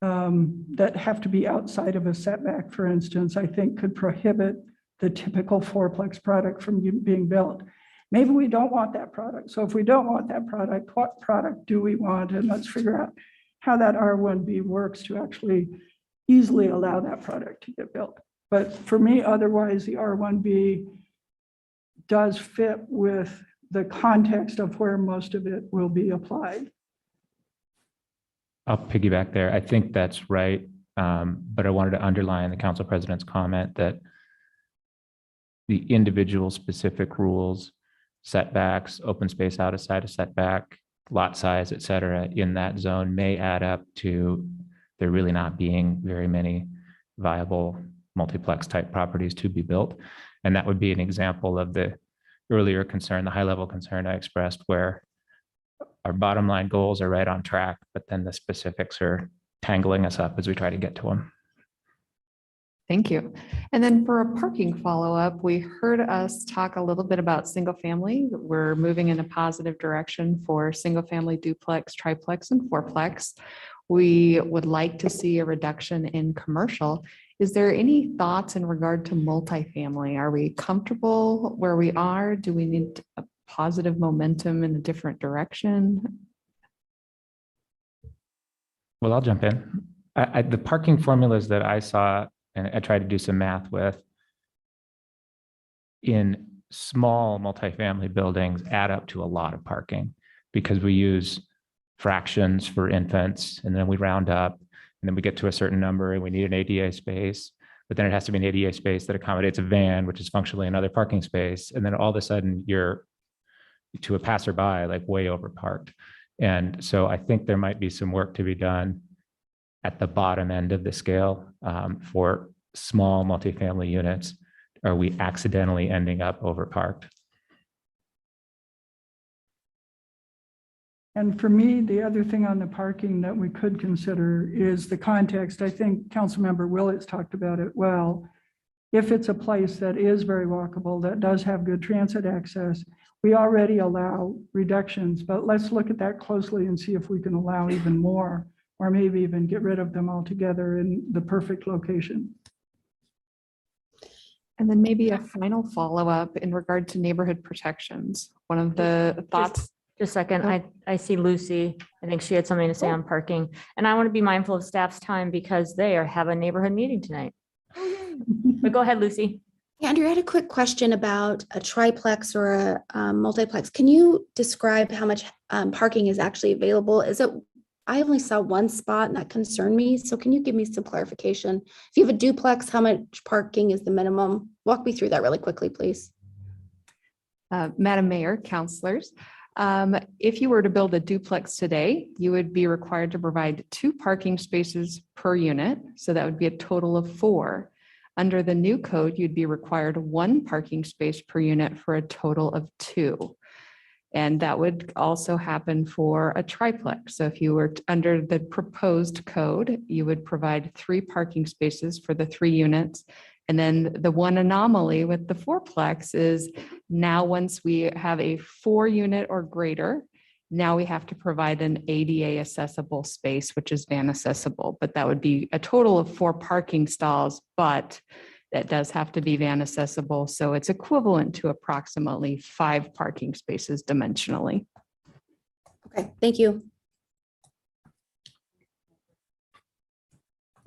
S4: that have to be outside of a setback, for instance, I think could prohibit the typical fourplex product from being built. Maybe we don't want that product. So if we don't want that product, what product do we want? And let's figure out how that R1B works to actually easily allow that product to get built. But for me, otherwise, the R1B does fit with the context of where most of it will be applied.
S6: I'll piggyback there. I think that's right. But I wanted to underline the council president's comment that the individual specific rules, setbacks, open space outside of setback, lot size, et cetera, in that zone may add up to there really not being very many viable multiplex type properties to be built. And that would be an example of the earlier concern, the high level concern I expressed, where our bottom line goals are right on track, but then the specifics are tangling us up as we try to get to them.
S5: Thank you. And then for a parking follow-up, we heard us talk a little bit about single family. We're moving in a positive direction for single family duplex, triplex, and fourplex. We would like to see a reduction in commercial. Is there any thoughts in regard to multifamily? Are we comfortable where we are? Do we need a positive momentum in a different direction?
S6: Well, I'll jump in. The parking formulas that I saw, and I tried to do some math with, in small multifamily buildings add up to a lot of parking because we use fractions for infants and then we round up and then we get to a certain number and we need an ADA space, but then it has to be an ADA space that accommodates a van, which is functionally another parking space. And then all of a sudden you're, to a passerby, like way over parked. And so I think there might be some work to be done at the bottom end of the scale for small multifamily units. Are we accidentally ending up over parked?
S4: And for me, the other thing on the parking that we could consider is the context. I think Councilmember Willetts talked about it well. If it's a place that is very walkable, that does have good transit access, we already allow reductions, but let's look at that closely and see if we can allow even more, or maybe even get rid of them altogether in the perfect location.
S5: And then maybe a final follow-up in regard to neighborhood protections. One of the thoughts.
S1: Just a second, I see Lucy. I think she had something to say on parking. And I want to be mindful of staff's time because they have a neighborhood meeting tonight. But go ahead, Lucy.
S8: Yeah, Andrew, I had a quick question about a triplex or a multiplex. Can you describe how much parking is actually available? Is it, I only saw one spot and that concerned me. So can you give me some clarification? If you have a duplex, how much parking is the minimum? Walk me through that really quickly, please.
S5: Madam Mayor, councilors, if you were to build a duplex today, you would be required to provide 2 parking spaces per unit. So that would be a total of 4. Under the new code, you'd be required 1 parking space per unit for a total of 2. And that would also happen for a triplex. So if you were under the proposed code, you would provide 3 parking spaces for the 3 units. And then the one anomaly with the 4-plex is now once we have a 4-unit or greater, now we have to provide an ADA accessible space, which is van accessible, but that would be a total of 4 parking stalls, but that does have to be van accessible. So it's equivalent to approximately 5 parking spaces dimensionally.
S8: Okay, thank you.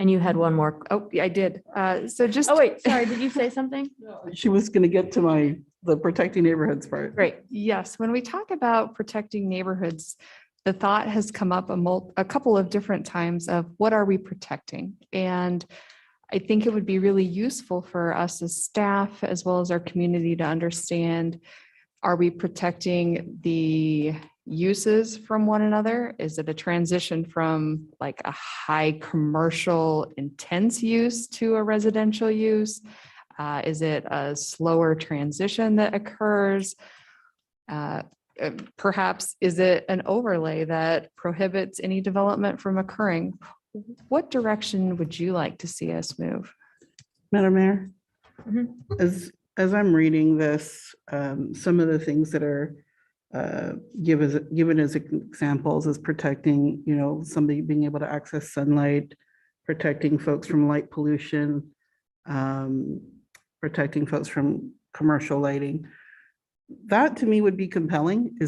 S1: And you had one more.
S5: Oh, yeah, I did. So just.
S1: Oh, wait, sorry. Did you say something?
S9: She was going to get to the protecting neighborhoods part.
S1: Great.
S5: Yes, when we talk about protecting neighborhoods, the thought has come up a couple of different times of what are we protecting? And I think it would be really useful for us as staff, as well as our community, to understand, are we protecting the uses from one another? Is it a transition from like a high commercial intense use to a residential use? Is it a slower transition that occurs? Perhaps is it an overlay that prohibits any development from occurring? What direction would you like to see us move?
S9: Madam Mayor,
S1: Mhm.
S9: as I'm reading this, some of the things that are given as examples is protecting, somebody being able to access sunlight, protecting folks from light pollution, protecting folks from commercial lighting. That to me would be compelling.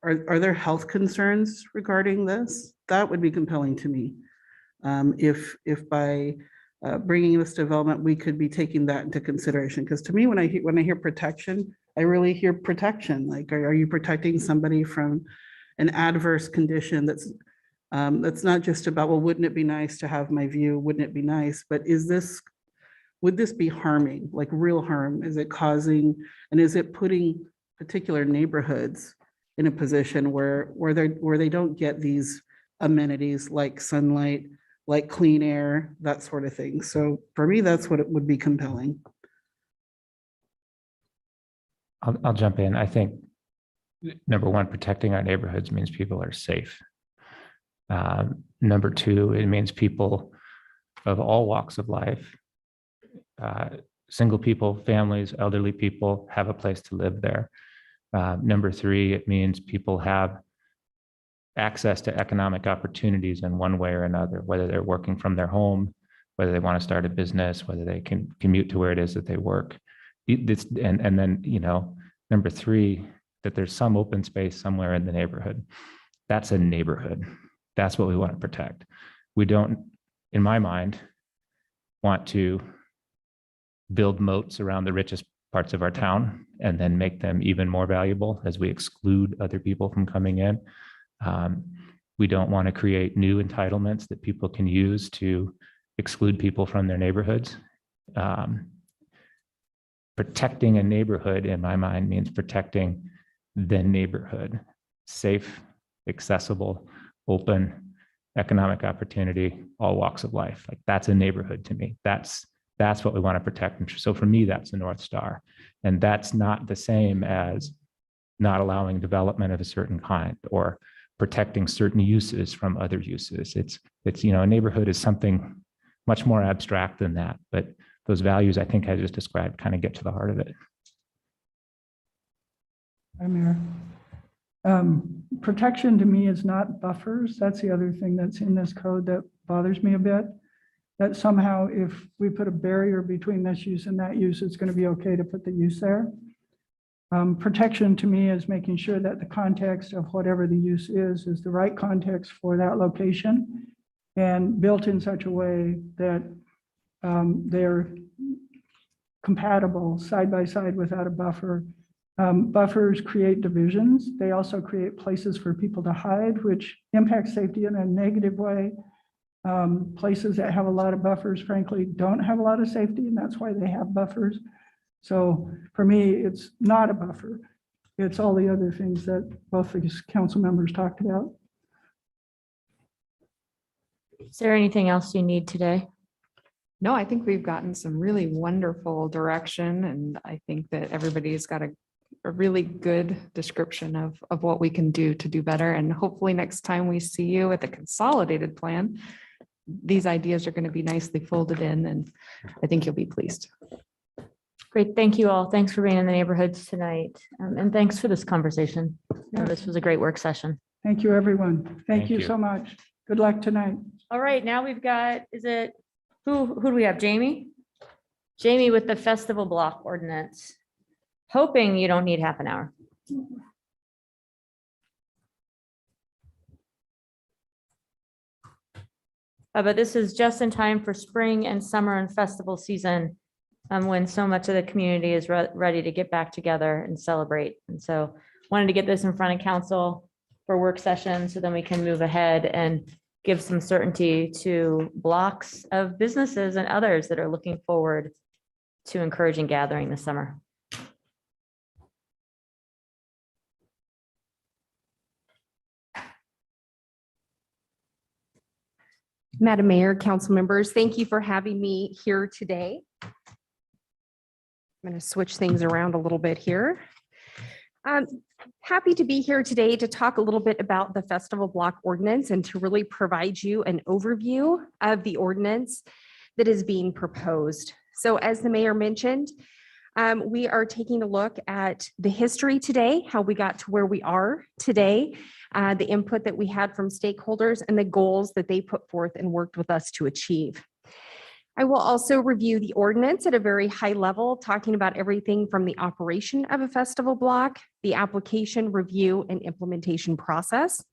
S9: Are there health concerns regarding this? That would be compelling to me. If by bringing this development, we could be taking that into consideration. Because to me, when I hear protection, I really hear protection. Like, are you protecting somebody from an adverse condition that's not just about, well, wouldn't it be nice to have my view? Wouldn't it be nice? But would this be harming, like real harm? Is it causing, and is it putting particular neighborhoods in a position where they don't get these amenities like sunlight, like clean air, that sort of thing? So for me, that's what it would be compelling.
S6: I'll jump in. I think number one, protecting our neighborhoods means people are safe. Number two, it means people of all walks of life, single people, families, elderly people have a place to live there. Number three, it means people have access to economic opportunities in one way or another, whether they're working from their home, whether they want to start a business, whether they can commute to where it is that they work. And then, number three, that there's some open space somewhere in the neighborhood. That's a neighborhood. That's what we want to protect. We don't, in my mind, want to build moats around the richest parts of our town and then make them even more valuable as we exclude other people from coming in. We don't want to create new entitlements that people can use to exclude people from their neighborhoods. Protecting a neighborhood, in my mind, means protecting the neighborhood. Safe, accessible, open, economic opportunity, all walks of life. Like, that's a neighborhood to me. That's what we want to protect. And so for me, that's the North Star. And that's not the same as not allowing development of a certain kind or protecting certain uses from other uses. It's a neighborhood is something much more abstract than that. But those values, I think I just described, kind of get to the heart of it.
S4: Hi, Mayor. Protection to me is not buffers. That's the other thing that's in this code that bothers me a bit. That somehow if we put a barrier between this use and that use, it's going to be okay to put the use there. Protection to me is making sure that the context of whatever the use is the right context for that location and built in such a way that they're compatible side by side without a buffer. Buffers create divisions. They also create places for people to hide, which impacts safety in a negative way. Places that have a lot of buffers, frankly, don't have a lot of safety, and that's why they have buffers. So for me, it's not a buffer. It's all the other things that both these council members talked about.
S1: Is there anything else you need today?
S5: No, I think we've gotten some really wonderful direction, and I think that everybody's got a really good description of what we can do to do better. And hopefully next time we see you at the consolidated plan, these ideas are going to be nicely folded in, and I think you'll be pleased.
S1: Great. Thank you all. Thanks for being in the neighborhoods tonight. And thanks for this conversation. This was a great work session.
S4: Thank you, everyone. Thank you
S6: you.
S4: so much. Good luck tonight.
S1: All right, now we've got, who do we have? Jamie? Jamie with the festival block ordinance. Hoping you don't need half an hour. But this is just in time for spring and summer and festival season, when so much of the community is ready to get back together and celebrate. And so wanted to get this in front of council for work session so then we can move ahead and give some certainty to blocks of businesses and others that are looking forward to encouraging gathering this summer.
S10: Madam Mayor, council members, thank you for having me here today. I'm going to switch things around a little bit here. I'm happy to be here today to talk a little bit about the festival block ordinance and to really provide you an overview of the ordinance that is being proposed. So as the mayor mentioned, we are taking a look at the history today, how we got to where we are today, the input that we had from stakeholders and the goals that they put forth and worked with us to achieve. I will also review the ordinance at a very high level, talking about everything from the operation of a festival block, the application, review, and implementation process.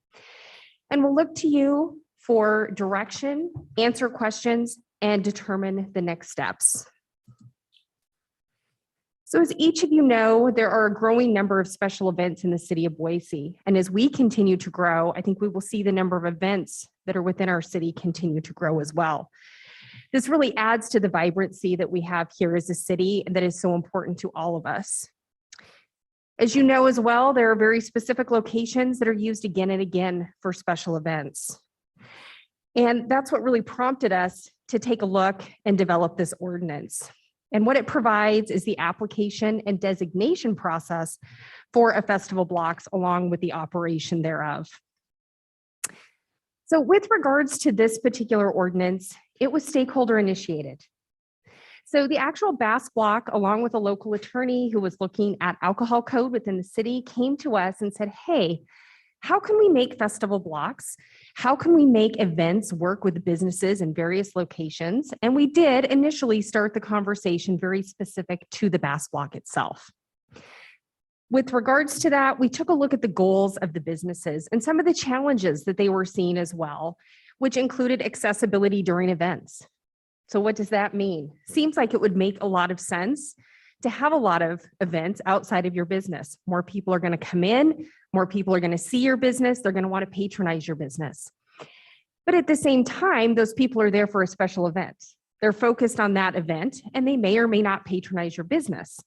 S10: And we'll look to you for direction, answer questions, and determine the next steps. So as each of you know, there are a growing number of special events in the city of Boise. And as we continue to grow, I think we will see the number of events that are within our city continue to grow as well. This really adds to the vibrancy that we have here as a city that is so important to all of us. As you know as well, there are very specific locations that are used again and again for special events. And that's what really prompted us to take a look and develop this ordinance. And what it provides is the application and designation process for a festival blocks along with the operation thereof. So with regards to this particular ordinance, it was stakeholder initiated. So the actual Bass Block, along with a local attorney who was looking at alcohol code within the city, came to us and said, hey, how can we make festival blocks? How can we make events work with businesses in various locations? And we did initially start the conversation very specific to the Bass Block itself. With regards to that, we took a look at the goals of the businesses and some of the challenges that they were seeing as well, which included accessibility during events. So what does that mean? Seems like it would make a lot of sense to have a lot of events outside of your business. More people are going to come in, more people are going to see your business, they're going to want to patronize your business. But at the same time, those people are there for a special event. They're focused on that event and they may or may not patronize your business.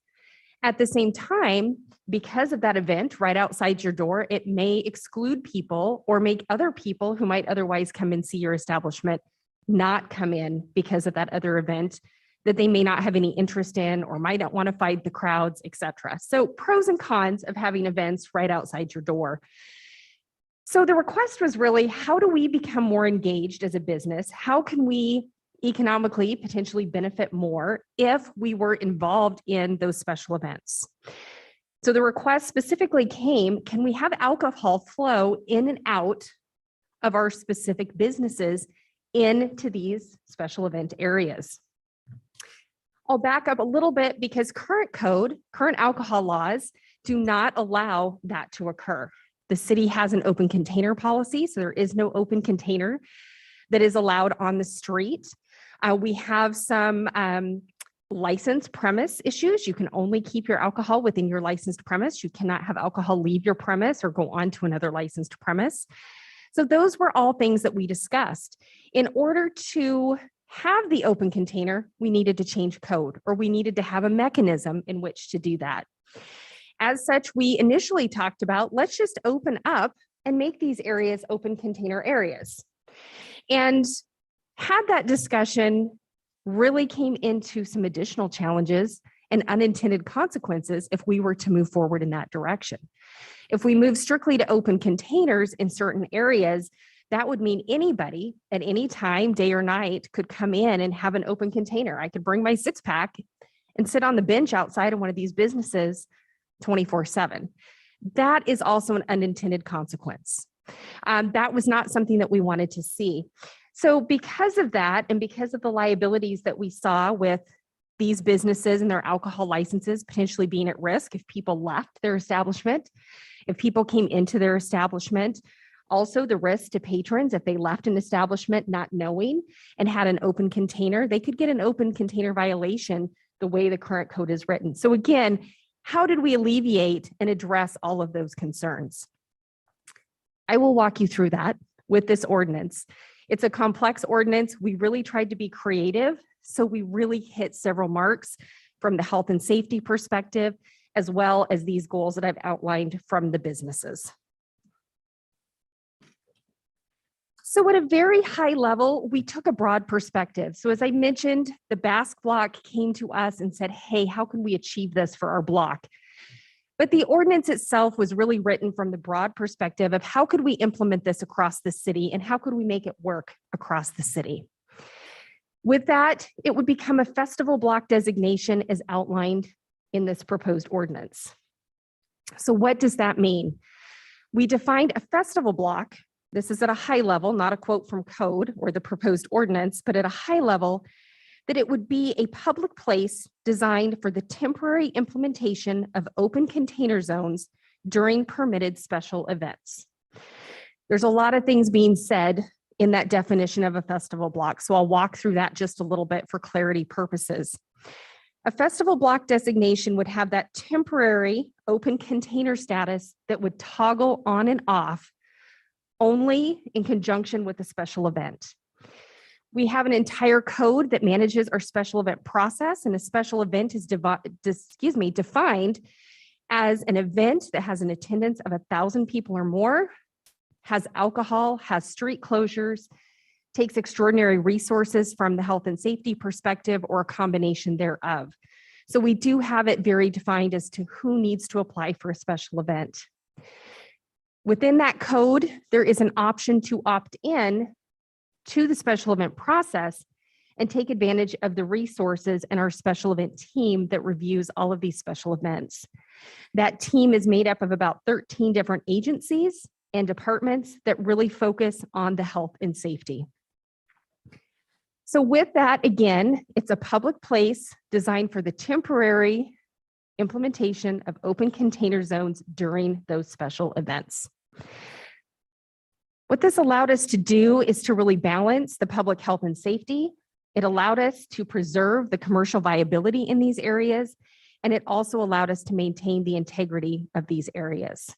S10: At the same time, because of that event right outside your door, it may exclude people or make other people who might otherwise come and see your establishment not come in because of that other event that they may not have any interest in or might not want to fight the crowds, etc. So pros and cons of having events right outside your door. So the request was really, how do we become more engaged as a business? How can we economically potentially benefit more if we were involved in those special events? So the request specifically came, can we have alcohol flow in and out of our specific businesses into these special event areas? I'll back up a little bit because current alcohol laws do not allow that to occur. The city has an open container policy, so there is no open container that is allowed on the street. We have some licensed premise issues. You can only keep your alcohol within your licensed premise. You cannot have alcohol leave your premise or go on to another licensed premise. So those were all things that we discussed. In order to have the open container, we needed to change code, or we needed to have a mechanism in which to do that. As such, we initially talked about, let's just open up and make these areas open container areas. And had that discussion really came into some additional challenges and unintended consequences if we were to move forward in that direction. If we move strictly to open containers in certain areas, that would mean anybody at any time, day or night, could come in and have an open container. I could bring my 6-pack and sit on the bench outside of one of these businesses 24/7. That is also an unintended consequence. That was not something that we wanted to see. So because of that, and because of the liabilities that we saw with these businesses and their alcohol licenses potentially being at risk if people left their establishment, if people came into their establishment, also the risk to patrons if they left an establishment not knowing and had an open container, they could get an open container violation the way the current code is written. So again, how did we alleviate and address all of those concerns? I will walk you through that with this ordinance. It's a complex ordinance. We really tried to be creative. So we really hit several marks from the health and safety perspective, as well as these goals that I've outlined from the businesses. So at a very high level, we took a broad perspective. So as I mentioned, the Basque block came to us and said, hey, how can we achieve this for our block? But the ordinance itself was really written from the broad perspective of how could we implement this across the city and how could we make it work across the city? With that, it would become a festival block designation as outlined in this proposed ordinance. So what does that mean? We defined a festival block. This is at a high level, not a quote from code or the proposed ordinance, but at a high level, that it would be a public place designed for the temporary implementation of open container zones during permitted special events. There's a lot of things being said in that definition of a festival block, so I'll walk through that just a little bit for clarity purposes. A festival block designation would have that temporary open container status that would toggle on and off only in conjunction with a special event. We have an entire code that manages our special event process, and a special event is defined as an event that has an attendance of 1,000 people or more, has alcohol, has street closures, takes extraordinary resources from the health and safety perspective, or a combination thereof. So we do have it very defined as to who needs to apply for a special event. Within that code, there is an option to opt in to the special event process and take advantage of the resources in our special event team that reviews all of these special events. That team is made up of about 13 different agencies and departments that really focus on the health and safety. So with that, again, it's a public place designed for the temporary implementation of open container zones during those special events. What this allowed us to do is to really balance the public health and safety. It allowed us to preserve the commercial viability in these areas, and it also allowed us to maintain the integrity of these areas.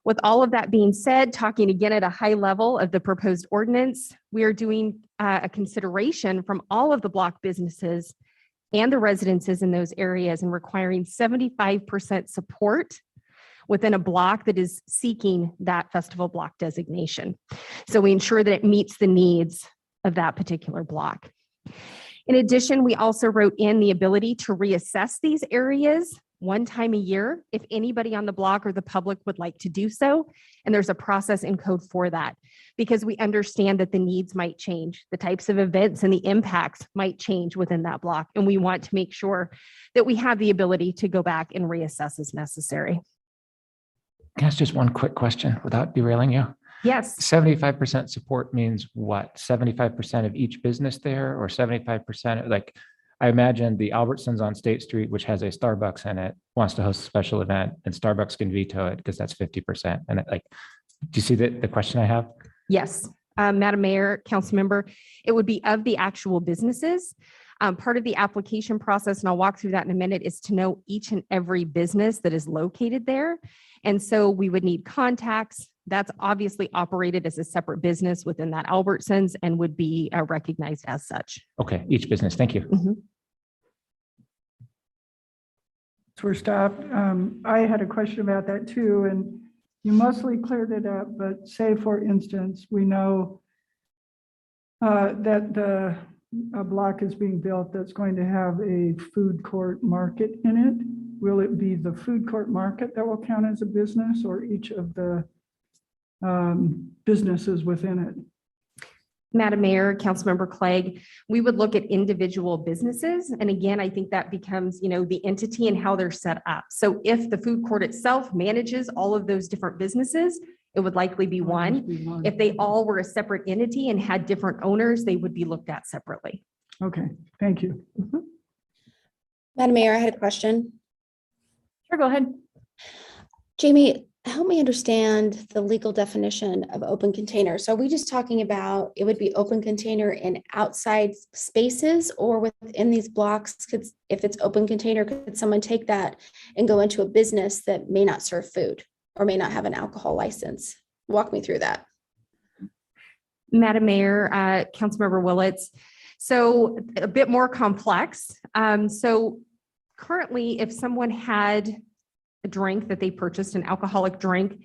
S10: With all of that being said, talking again at a high level of the proposed ordinance, we are doing a consideration from all of the block businesses and the residences in those areas and requiring 75% support within a block that is seeking that festival block designation. So we ensure that it meets the needs of that particular block. In addition, we also wrote in the ability to reassess these areas one time a year if anybody on the block or the public would like to do so. And there's a process in code for that because we understand that the needs might change, the types of events and the impacts might change within that block. And we want to make sure that we have the ability to go back and reassess as necessary.
S6: Can I ask just one quick question without derailing you?
S10: Yes.
S6: 75% support means what? 75% of each business there, or 75%? Like, I imagine the Albertsons on State Street, which has a Starbucks in it, wants to host a special event, and Starbucks can veto it because that's 50%. And do you see the question I have?
S10: Yes, Madam Mayor, council member, it would be of the actual businesses. Part of the application process, and I'll walk through that in a minute, is to know each and every business that is located there. And so we would need contacts. That's obviously operated as a separate business within that Albertsons and would be recognized as such.
S6: Okay, each business. Thank you.
S10: Mhm.
S4: So we're stopped. I had a question about that too, and you mostly cleared it up, but say for instance, we know that a block is being built that's going to have a food court market in it. Will it be the food court market that will count as a business, or each of the businesses within it?
S10: Madam Mayor, Councilmember Clegg, we would look at individual businesses. And again, I think that becomes, the entity and how they're set up. So if the food court itself manages all of those different businesses, it would likely be one. If they all were a separate entity and had different owners, they would be looked at separately.
S4: Okay, thank you.
S8: Madam Mayor, I had a question.
S1: Sure, go ahead.
S8: Jamie, help me understand the legal definition of open container. So are we just talking about it would be open container in outside spaces or within these blocks? If it's open container, could someone take that and go into a business that may not serve food or may not have an alcohol license? Walk me through that.
S10: Madam Mayor, Councilmember Willits. So a bit more complex. So currently, if someone had a drink that they purchased, an alcoholic drink,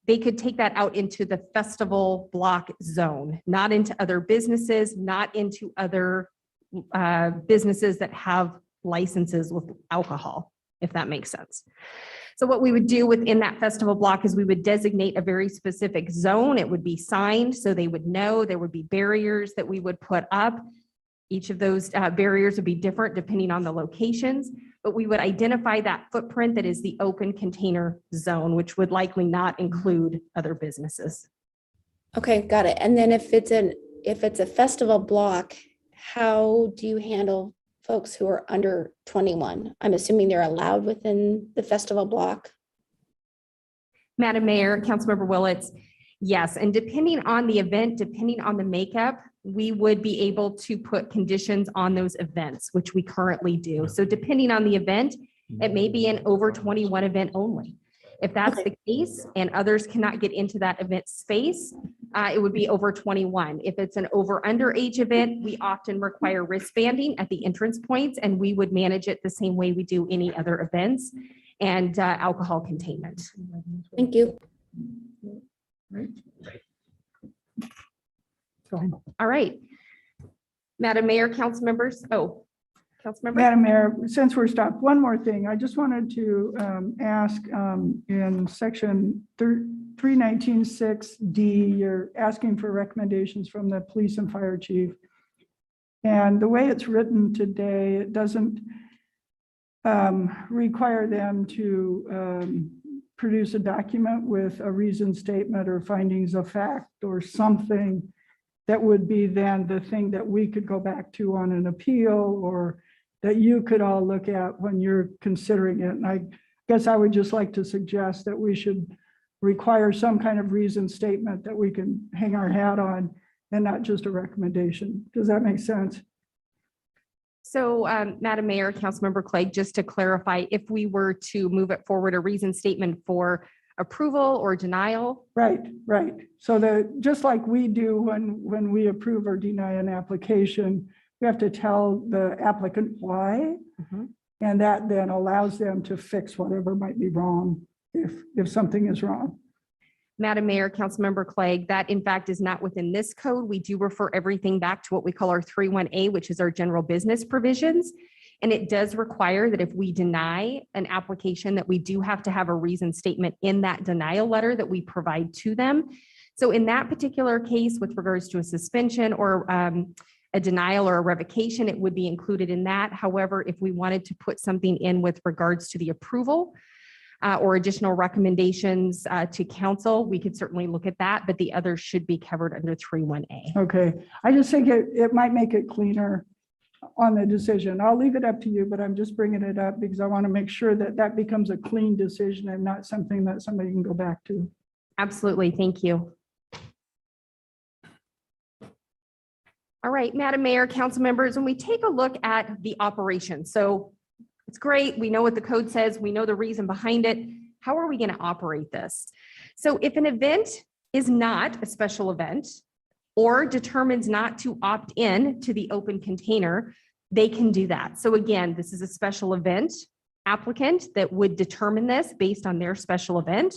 S10: they could take that out into the festival block zone, not into other businesses, not into other businesses that have licenses with alcohol, if that makes sense. So what we would do within that festival block is we would designate a very specific zone. It would be signed so they would know. There would be barriers that we would put up. Each of those barriers would be different depending on the locations, but we would identify that footprint that is the open container zone, which would likely not include other businesses.
S8: Okay, got it. And then if it's a festival block, how do you handle folks who are under 21? I'm assuming they're allowed within the festival block.
S10: Madam Mayor, Councilmember Willits, yes, and depending on the event, depending on the makeup, we would be able to put conditions on those events, which we currently do. So depending on the event, it may be an over 21 event only. If that's the case and others cannot get into that event space, it would be over 21. If it's an over underage event, we often require wristbanding at the entrance points, and we would manage it the same way we do any other events and alcohol containment.
S8: Thank you.
S10: All right. Madam Mayor, council members. Oh, council member.
S4: Madam Mayor, since we're stopped, one more thing. I just wanted to ask in section 319.6D, you're asking for recommendations from the police and fire chief. And the way it's written today, it doesn't require them to produce a document with a reasoned statement or findings of fact or something that would be then the thing that we could go back to on an appeal or that you could all look at when you're considering it. And I guess I would just like to suggest that we should require some kind of reason statement that we can hang our hat on and not just a recommendation. Does that make sense?
S10: So, Madam Mayor, Councilmember Clegg, just to clarify, if we were to move it forward, a reason statement for approval or denial?
S4: Right, right. So just like we do when we approve or deny an application, we have to tell the applicant why.
S10: Mhm.
S4: And that then allows them to fix whatever might be wrong if something is wrong.
S10: Madam Mayor, Councilmember Clegg, that in fact is not within this code. We do refer everything back to what we call our 3.1A, which is our general business provisions. And it does require that if we deny an application, that we do have to have a reason statement in that denial letter that we provide to them. So in that particular case, with regards to a suspension or a denial or a revocation, it would be included in that. However, if we wanted to put something in with regards to the approval, or additional recommendations to council, we could certainly look at that, but the others should be covered under 3.1A.
S4: Okay, I just think it might make it cleaner on the decision. I'll leave it up to you, but I'm just bringing it up because I want to make sure that that becomes a clean decision and not something that somebody can go back to.
S10: Absolutely, thank you. All right, Madam Mayor, council members, when we take a look at the operation, so it's great. We know what the code says. We know the reason behind it. How are we going to operate this? So if an event is not a special event or determines not to opt in to the open container, they can do that. So again, this is a special event applicant that would determine this based on their special event.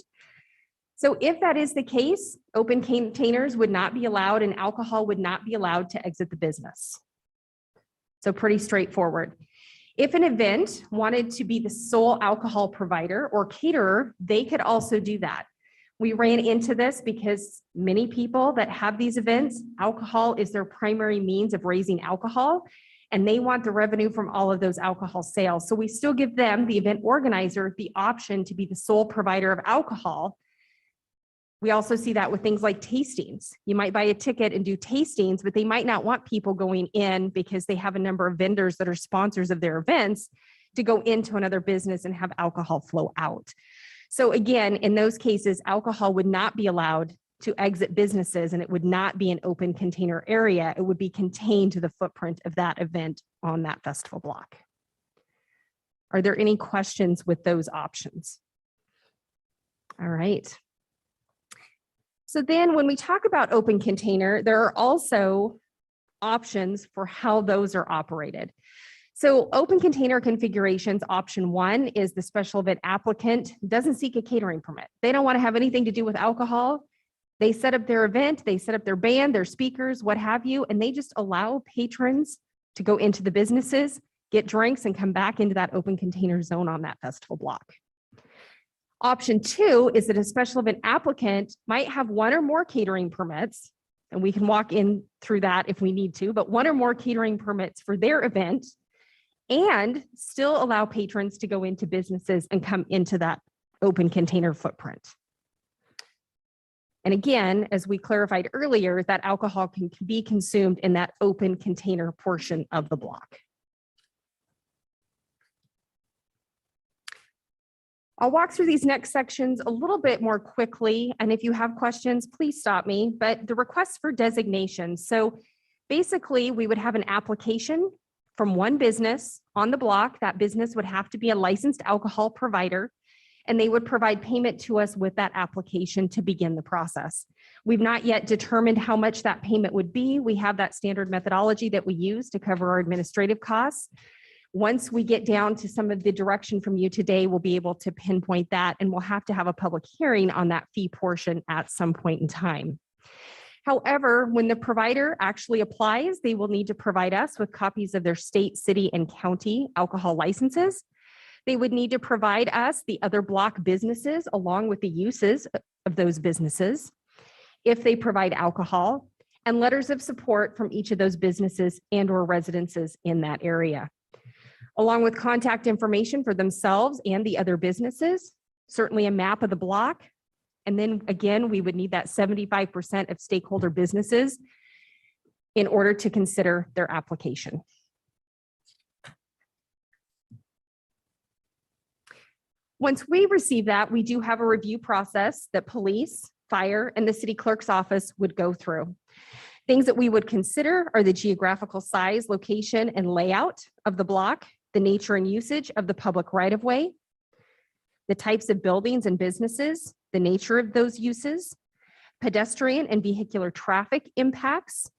S10: So if that is the case, open containers would not be allowed and alcohol would not be allowed to exit the business. So pretty straightforward. If an event wanted to be the sole alcohol provider or caterer, they could also do that. We ran into this because many people that have these events, alcohol is their primary means of raising alcohol, and they want the revenue from all of those alcohol sales. So we still give them, the event organizer, the option to be the sole provider of alcohol. We also see that with things like tastings. You might buy a ticket and do tastings, but they might not want people going in because they have a number of vendors that are sponsors of their events to go into another business and have alcohol flow out. So again, in those cases, alcohol would not be allowed to exit businesses and it would not be an open container area. It would be contained to the footprint of that event on that festival block. Are there any questions with those options? All right. So then when we talk about open container, there are also options for how those are operated. So open container configurations, option 1 is the special event applicant doesn't seek a catering permit. They don't want to have anything to do with alcohol. They set up their event, they set up their band, their speakers, what have you, and they just allow patrons to go into the businesses, get drinks, and come back into that open container zone on that festival block. Option 2 is that a special event applicant might have 1 or more catering permits, and we can walk in through that if we need to, but 1 or more catering permits for their event and still allow patrons to go into businesses and come into that open container footprint. And again, as we clarified earlier, that alcohol can be consumed in that open container portion of the block. I'll walk through these next sections a little bit more quickly, and if you have questions, please stop me. But the request for designation. So basically, we would have an application from one business on the block. That business would have to be a licensed alcohol provider, and they would provide payment to us with that application to begin the process. We've not yet determined how much that payment would be. We have that standard methodology that we use to cover our administrative costs. Once we get down to some of the direction from you today, we'll be able to pinpoint that, and we'll have to have a public hearing on that fee portion at some point in time. However, when the provider actually applies, they will need to provide us with copies of their state, city, and county alcohol licenses. They would need to provide us the other block businesses along with the uses of those businesses, if they provide alcohol, and letters of support from each of those businesses and/or residences in that area, along with contact information for themselves and the other businesses, certainly a map of the block. And then again, we would need that 75% of stakeholder businesses in order to consider their application. Once we receive that, we do have a review process that police, fire, and the city clerk's office would go through. Things that we would consider are the geographical size, location, and layout of the block, the nature and usage of the public right-of-way, the types of buildings and businesses, the nature of those uses, pedestrian and vehicular traffic impacts,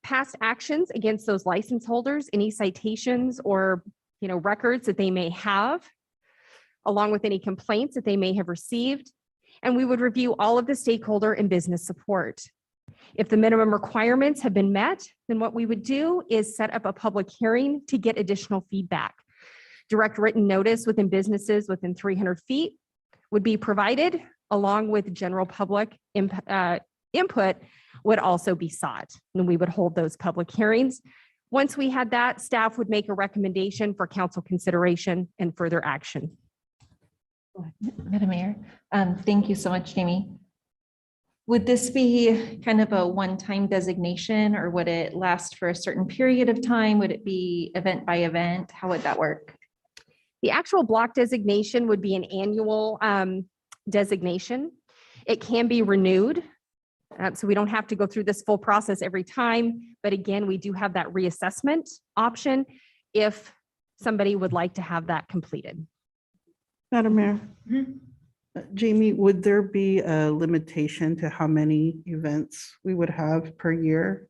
S10: past actions against those license holders, any citations or records that they may have, along with any complaints that they may have received. And we would review all of the stakeholder and business support. If the minimum requirements have been met, then what we would do is set up a public hearing to get additional feedback. Direct written notice within businesses within 300 feet would be provided, along with general public input would also be sought. And we would hold those public hearings. Once we had that, staff would make a recommendation for council consideration and further action.
S3: Madam Mayor, thank you so much, Jamie. Would this be kind of a one-time designation, or would it last for a certain period of time? Would it be event by event? How would that work?
S10: The actual block designation would be an annual designation. It can be renewed. So we don't have to go through this full process every time. But again, we do have that reassessment option if somebody would like to have that completed.
S9: Madam Mayor, Jamie, would there be a limitation to how many events we would have per year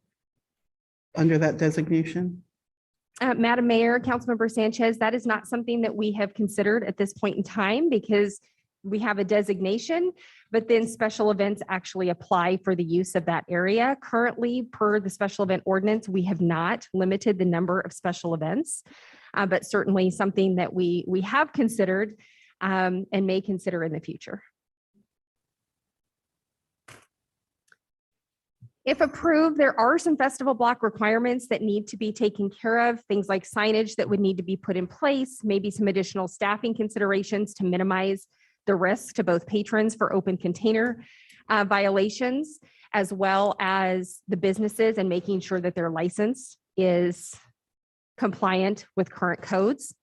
S9: under that designation?
S10: Madam Mayor, Councilmember Sanchez, that is not something that we have considered at this point in time because we have a designation, but then special events actually apply for the use of that area. Currently, per the special event ordinance, we have not limited the number of special events, but certainly something that we have considered and may consider in the future. If approved, there are some festival block requirements that need to be taken care of, things like signage that would need to be put in place, maybe some additional staffing considerations to minimize the risk to both patrons for open container violations, as well as the businesses and making sure that their license is compliant with current codes.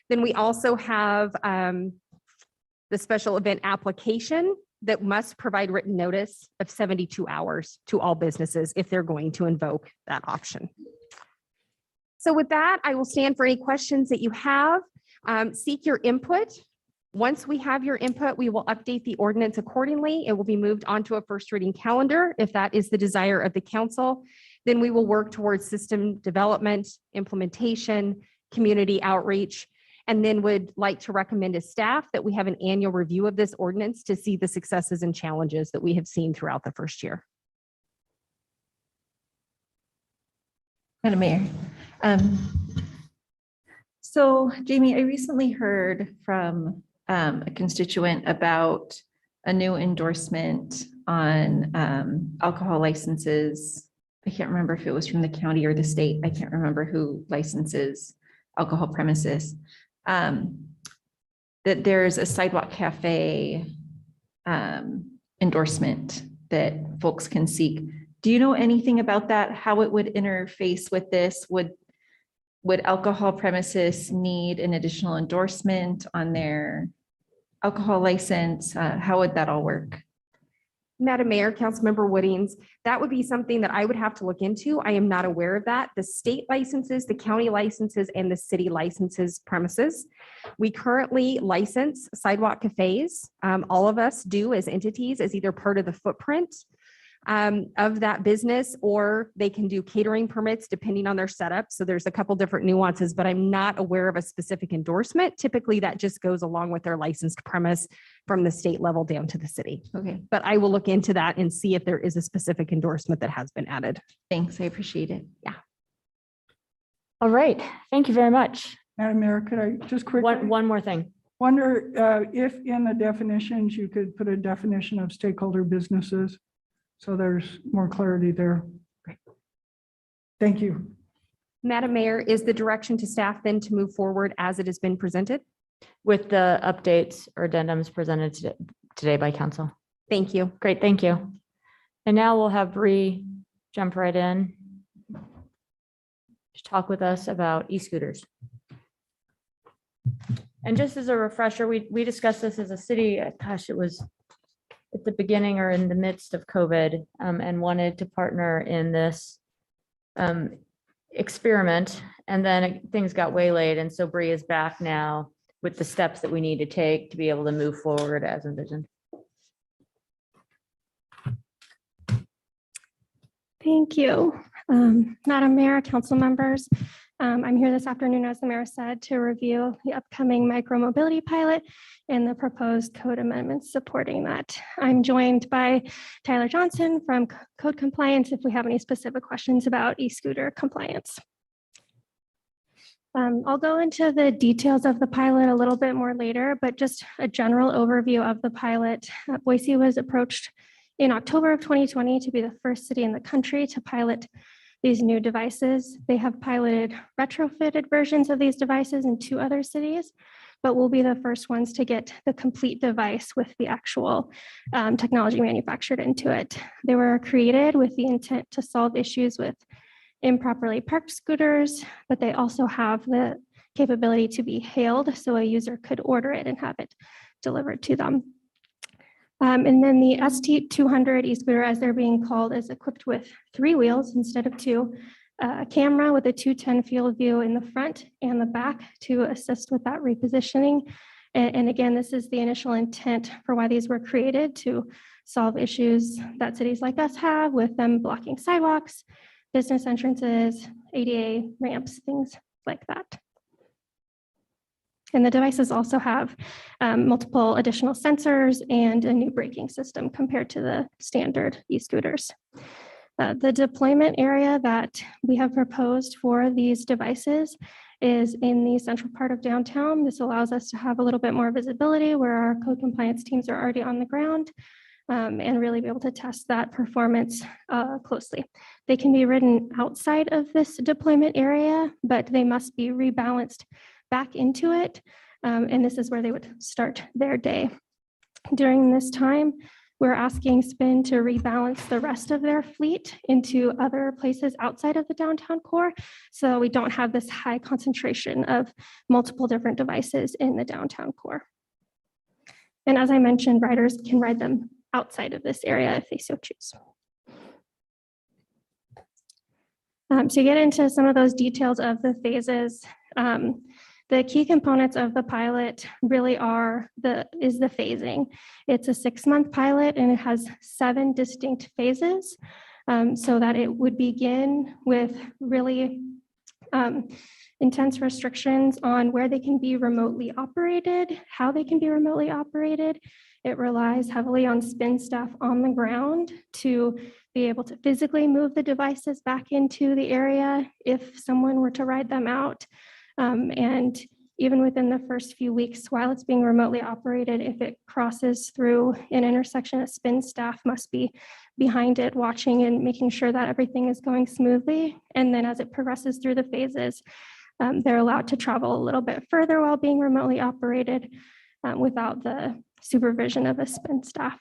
S10: Then we also have the special event application that must provide written notice of 72 hours to all businesses if they're going to invoke that option. So with that, I will stand for any questions that you have. Seek your input. Once we have your input, we will update the ordinance accordingly. It will be moved onto a first reading calendar if that is the desire of the council. Then we will work towards system development, implementation, community outreach, and then would like to recommend to staff that we have an annual review of this ordinance to see the successes and challenges that we have seen throughout the first year.
S3: Madam Mayor. So Jamie, I recently heard from a constituent about a new endorsement on alcohol licenses. I can't remember if it was from the county or the state. I can't remember who licenses alcohol premises. That there's a sidewalk cafe endorsement that folks can seek. Do you know anything about that? How it would interface with this? Would alcohol premises need an additional endorsement on their alcohol license? How would that all work?
S10: Madam Mayor, Councilmember Woodings, that would be something that I would have to look into. I am not aware of that. The state licenses, the county licenses, and the city licenses premises. We currently license sidewalk cafes. All of us do as entities as either part of the footprint of that business, or they can do catering permits depending on their setup. So there's a couple different nuances, but I'm not aware of a specific endorsement. Typically that just goes along with their licensed premise from the state level down to the city.
S3: Okay,
S10: But I will look into that and see if there is a specific endorsement that has been added.
S3: thanks. I appreciate it.
S1: All right, thank you very much.
S4: Madam Mayor, could I just quickly
S1: One more thing.
S4: wonder if in the definitions, you could put a definition of stakeholder businesses, so there's more clarity there.
S1: Great.
S4: Thank you.
S10: Madam Mayor, is the direction to staff then to move forward as it has been presented?
S1: With the updates or addendums presented today by council.
S10: Thank you.
S1: Great, thank you. And now we'll have Bree jump right in to talk with us about e-scooters. And just as a refresher, we discussed this as a city, gosh, it was at the beginning or in the midst of COVID, and wanted to partner in this experiment. And then things got waylaid. And so Bree is back now with the steps that we need to take to be able to move forward as envisioned.
S11: Thank you. Madam Mayor, council members, I'm here this afternoon, as the mayor said, to review the upcoming micromobility pilot and the proposed code amendments supporting that. I'm joined by Tyler Johnson from Code Compliance if we have any specific questions about e-scooter compliance. I'll go into the details of the pilot a little bit more later, but just a general overview of the pilot. Boise was approached in October of 2020 to be the first city in the country to pilot these new devices. They have piloted retrofitted versions of these devices in 2 other cities, but will be the first ones to get the complete device with the actual technology manufactured into it. They were created with the intent to solve issues with improperly parked scooters, but they also have the capability to be hailed, so a user could order it and have it delivered to them. And then the ST200 e-scooter, as they're being called, is equipped with 3 wheels instead of 2, a camera with a 210 field view in the front and the back to assist with that repositioning. And again, this is the initial intent for why these were created, to solve issues that cities like us have with them blocking sidewalks, business entrances, ADA ramps, things like that. And the devices also have multiple additional sensors and a new braking system compared to the standard e-scooters. The deployment area that we have proposed for these devices is in the central part of downtown. This allows us to have a little bit more visibility where our code compliance teams are already on the ground, and really be able to test that performance closely. They can be ridden outside of this deployment area, but they must be rebalanced back into it. And this is where they would start their day. During this time, we're asking Spin to rebalance the rest of their fleet into other places outside of the downtown core, so we don't have this high concentration of multiple different devices in the downtown core. And as I mentioned, riders can ride them outside of this area if they so choose. To get into some of those details of the phases, the key components of the pilot really is the phasing. It's a 6-month pilot and it has 7 distinct phases, so that it would begin with really intense restrictions on where they can be remotely operated, how they can be remotely operated. It relies heavily on Spin staff on the ground to be able to physically move the devices back into the area if someone were to ride them out. And even within the first few weeks, while it's being remotely operated, if it crosses through an intersection, a Spin staff must be behind it, watching and making sure that everything is going smoothly. And then as it progresses through the phases, they're allowed to travel a little bit further while being remotely operated without the supervision of a Spin staff.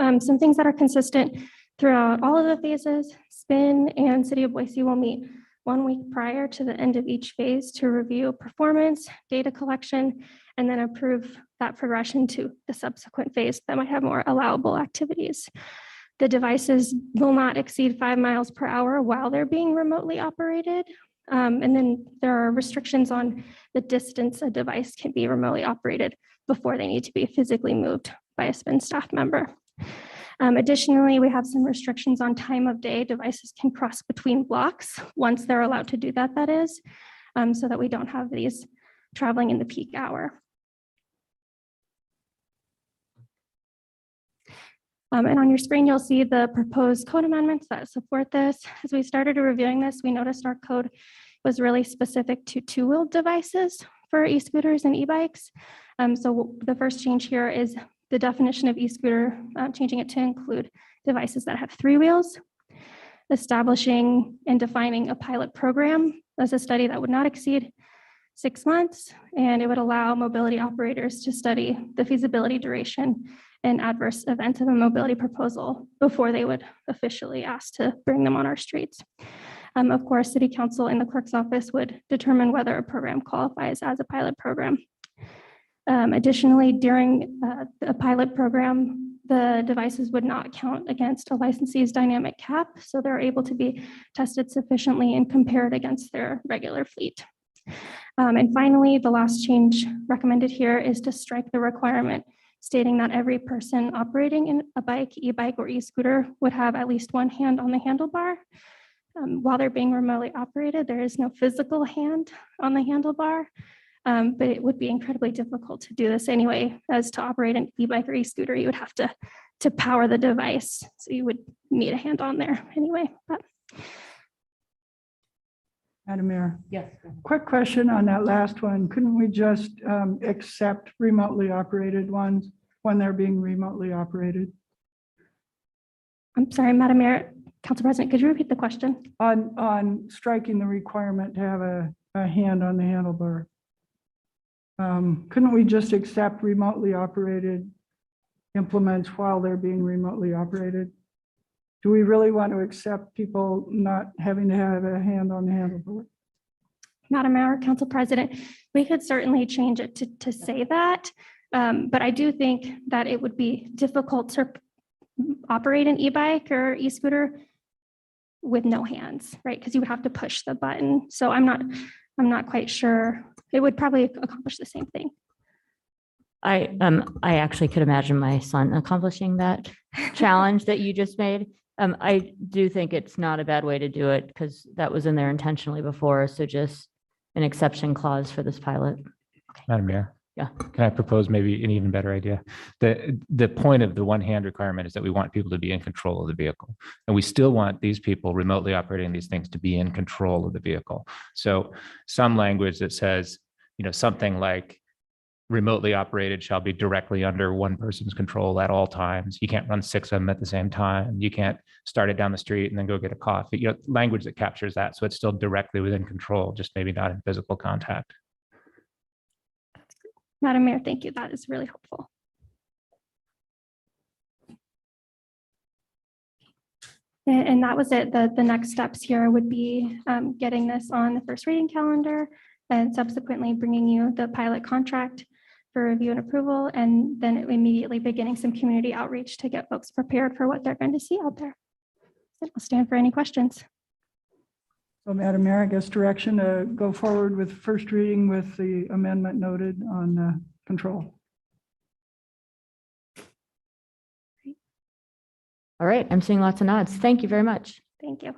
S11: Some things that are consistent throughout all of the phases: Spin and City of Boise will meet 1 week prior to the end of each phase to review performance, data collection, and then approve that progression to the subsequent phase that might have more allowable activities. The devices will not exceed 5 miles per hour while they're being remotely operated. And then there are restrictions on the distance a device can be remotely operated before they need to be physically moved by a Spin staff member. Additionally, we have some restrictions on time of day. Devices can cross between blocks once they're allowed to do that, that is, so that we don't have these traveling in the peak hour. And on your screen, you'll see the proposed code amendments that support this. As we started reviewing this, we noticed our code was really specific to 2-wheeled devices for e-scooters and e-bikes. So the first change here is the definition of e-scooter, changing it to include devices that have 3 wheels, establishing and defining a pilot program as a study that would not exceed 6 months, and it would allow mobility operators to study the feasibility, duration, and adverse events of a mobility proposal before they would officially ask to bring them on our streets. Of course, City Council and the clerk's office would determine whether a program qualifies as a pilot program Additionally, during a pilot program, the devices would not count against a licensee's dynamic cap, so they're able to be tested sufficiently and compared against their regular fleet. And finally, the last change recommended here is to strike the requirement stating that every person operating in a bike, e-bike, or e-scooter would have at least one hand on the handlebar. While they're being remotely operated, there is no physical hand on the handlebar, but it would be incredibly difficult to do this anyway. As to operate an e-bike or e-scooter, you would have to power the device, so you would need a hand on there anyway. But
S4: Madam Mayor,
S1: Yes.
S4: quick question on that last one. Couldn't we just accept remotely operated ones when they're being remotely operated?
S11: I'm sorry, Madam Mayor, Council President, could you repeat the question?
S4: On striking the requirement to have a hand on the handlebar. Couldn't we just accept remotely operated implements while they're being remotely operated? Do we really want to accept people not having to have a hand on the handlebar?
S11: Madam Mayor, Council President, we could certainly change it to say that, but I do think that it would be difficult to operate an e-bike or e-scooter with no hands, right? Because you would have to push the button. So I'm not quite sure. It would probably accomplish the same thing.
S1: I actually could imagine my son accomplishing that challenge that you just made. I do think it's not a bad way to do it because that was in there intentionally before. So just an exception clause for this pilot.
S6: Madam Mayor.
S1: Yeah.
S6: Can I propose maybe an even better idea? The point of the one hand requirement is that we want people to be in control of the vehicle. And we still want these people remotely operating these things to be in control of the vehicle. So some language that says, something like remotely operated shall be directly under one person's control at all times. You can't run 6 of them at the same time. You can't start it down the street and then go get a coffee. Language that captures that. So it's still directly within control, just maybe not in physical contact.
S11: Madam Mayor, thank you. That is really helpful. And that was it. The next steps here would be getting this on the first reading calendar and subsequently bringing you the pilot contract for review and approval, and then immediately beginning some community outreach to get folks prepared for what they're going to see out there. I'll stand for any questions.
S4: So Madam Mayor, I guess direction to go forward with first reading with the amendment noted on control.
S1: All right, I'm seeing lots of nods. Thank you very much.
S11: Thank you.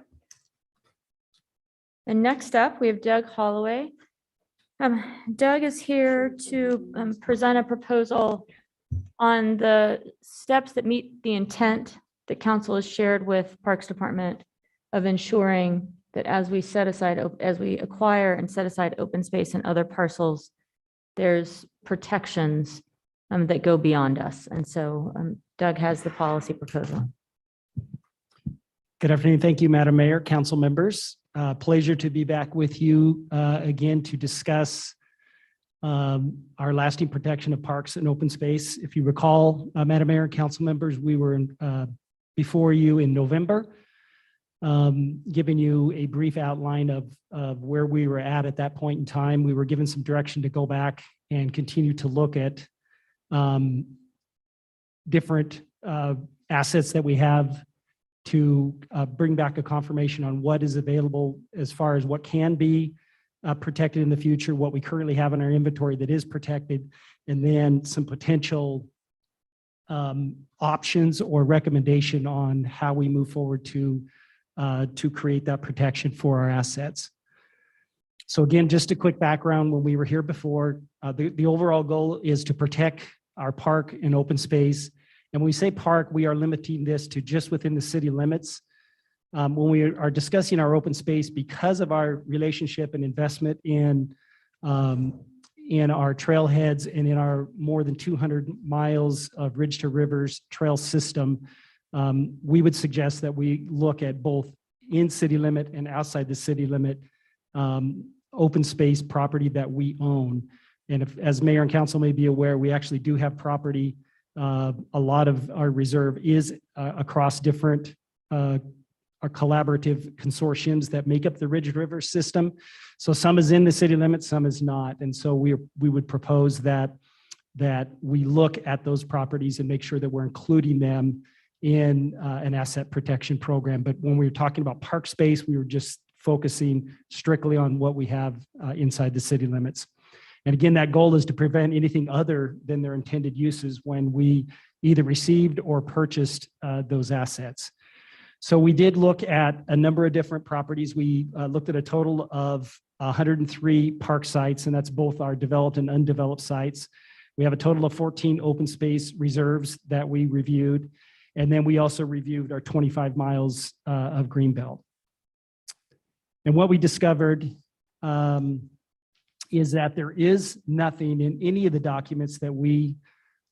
S1: And next up, we have Doug Holloway. Doug is here to present a proposal on the steps that meet the intent that council has shared with Parks Department of ensuring that as we acquire and set aside open space and other parcels, there's protections that go beyond us. And so Doug has the policy proposal.
S12: Good afternoon. Thank you, Madam Mayor, council members. Pleasure to be back with you again to discuss our lasting protection of parks and open space. If you recall, Madam Mayor, council members, we were before you in November, giving you a brief outline of where we were at that point in time. We were given some direction to go back and continue to look at different assets that we have to bring back a confirmation on what is available as far as what can be protected in the future, what we currently have in our inventory that is protected, and then some potential options or recommendation on how we move forward to create that protection for our assets. So again, just a quick background, when we were here before, the overall goal is to protect our park and open space. And when we say park, we are limiting this to just within the city limits. When we are discussing our open space, because of our relationship and investment in our trailheads and in our more than 200 miles of Ridge to Rivers trail system, we would suggest that we look at both in city limit and outside the city limit open space property that we own. And if, as mayor and council may be aware, we actually do have property. A lot of our reserve is across different our collaborative consortiums that make up the Ridge River system. So some is in the city limits, some is not. And so we would propose that that we look at those properties and make sure that we're including them in an asset protection program. But when we were talking about park space, we were just focusing strictly on what we have inside the city limits. And again, that goal is to prevent anything other than their intended uses when we either received or purchased those assets. So we did look at a number of different properties. We looked at a total of 103 park sites, and that's both our developed and undeveloped sites. We have a total of 14 open space reserves that we reviewed. And then we also reviewed our 25 miles of greenbelt. And what we discovered is that there is nothing in any of the documents that we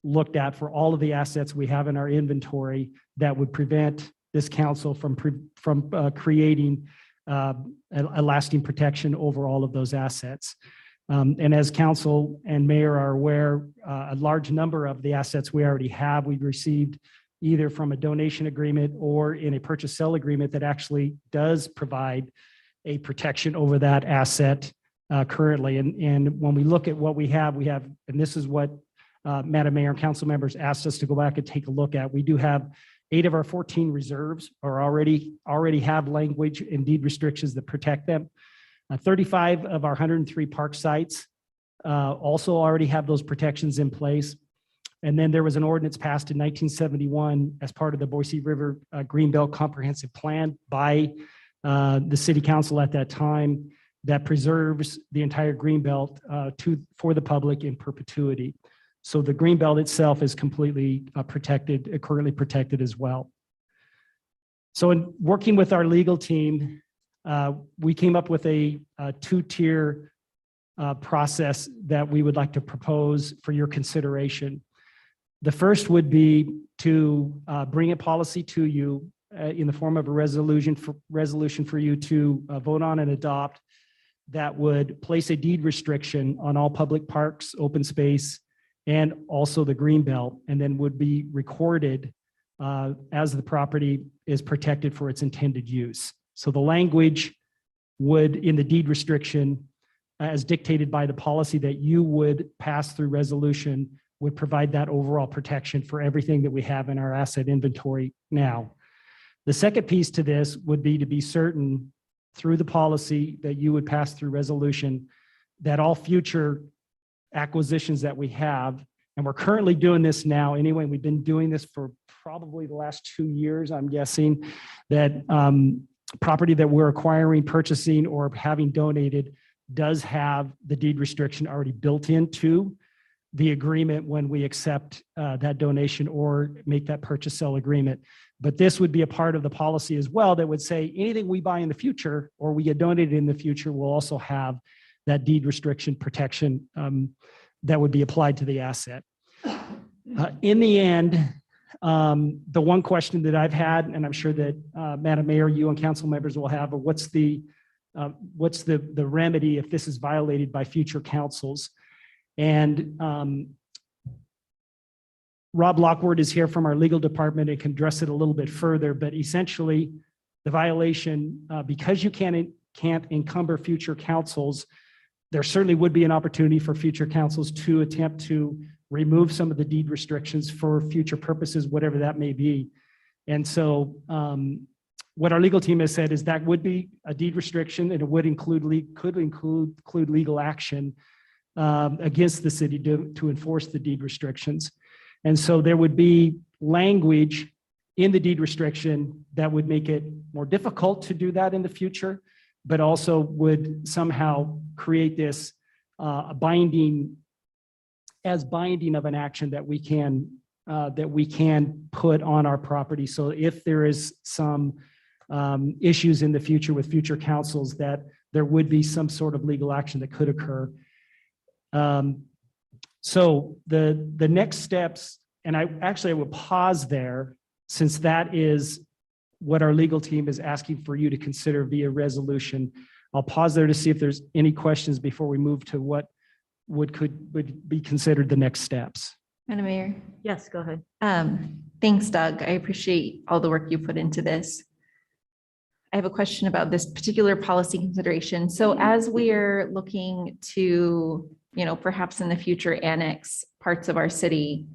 S12: looked at for all of the assets we have in our inventory that would prevent this council from creating a lasting protection over all of those assets. And as council and mayor are aware, a large number of the assets we already have, we've received either from a donation agreement or in a purchase sale agreement that actually does provide a protection over that asset currently. And when we look at what we have, and this is what Madam Mayor and council members asked us to go back and take a look at. We do have 8 of our 14 reserves are already have language and deed restrictions that protect them. 35 of our 103 park sites also already have those protections in place. And then there was an ordinance passed in 1971 as part of the Boise River Greenbelt Comprehensive Plan by the city council at that time that preserves the entire greenbelt for the public in perpetuity. So the greenbelt itself is completely protected, currently protected as well. So in working with our legal team, we came up with a 2-tier process that we would like to propose for your consideration. The first would be to bring a policy to you in the form of a resolution for you to vote on and adopt that would place a deed restriction on all public parks, open space, and also the greenbelt, and then would be recorded as the property is protected for its intended use. So the language would, in the deed restriction, as dictated by the policy that you would pass through resolution, would provide that overall protection for everything that we have in our asset inventory now. The second piece to this would be to be certain through the policy that you would pass through resolution that all future acquisitions that we have, and we're currently doing this now anyway, we've been doing this for probably the last 2 years, I'm guessing, that property that we're acquiring, purchasing, or having donated does have the deed restriction already built into the agreement when we accept that donation or make that purchase sale agreement. But this would be a part of the policy as well that would say anything we buy in the future or we get donated in the future will also have that deed restriction protection that would be applied to the asset. In the end, the one question that I've had, and I'm sure that Madam Mayor, you and council members will have, what's the remedy if this is violated by future councils? And Rob Lockwood is here from our legal department and can address it a little bit further, but essentially the violation, because you can't encumber future councils, there certainly would be an opportunity for future councils to attempt to remove some of the deed restrictions for future purposes, whatever that may be. And so what our legal team has said is that would be a deed restriction, and it would could include legal action against the city to enforce the deed restrictions. And so there would be language in the deed restriction that would make it more difficult to do that in the future, but also would somehow create this binding of an action that we can put on our property. So if there is some issues in the future with future councils, that there would be some sort of legal action that could occur. So the next steps, and I will pause there since that is what our legal team is asking for you to consider via resolution. I'll pause there to see if there's any questions before we move to what would be considered the next steps.
S3: Madam Mayor.
S1: Yes, go ahead.
S3: Thanks, Doug. I appreciate all the work you put into this. I have a question about this particular policy consideration. So as we're looking to, perhaps in the future annex parts of our city,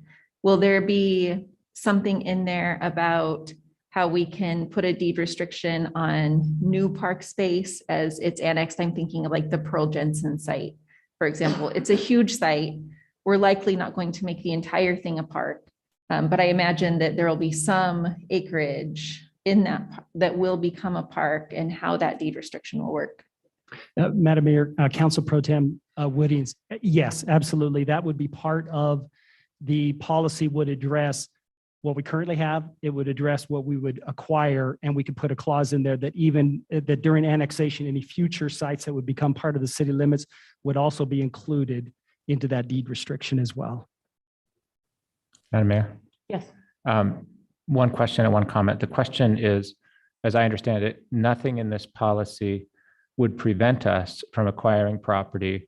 S3: will there be something in there about how we can put a deed restriction on new park space as it's annexed? I'm thinking of like the Pearl Jensen site, for example. It's a huge site. We're likely not going to make the entire thing a park. But I imagine that there will be some acreage in that will become a park, and how that deed restriction will work.
S12: Madam Mayor, Council Pro Tem Woodings, yes, absolutely. That would be part of the policy, would address what we currently have. It would address what we would acquire, and we could put a clause in there that even that during annexation, any future sites that would become part of the city limits would also be included into that deed restriction as well.
S6: Madam Mayor,
S1: Yes.
S6: one question and one comment. The question is, as I understand it, nothing in this policy would prevent us from acquiring property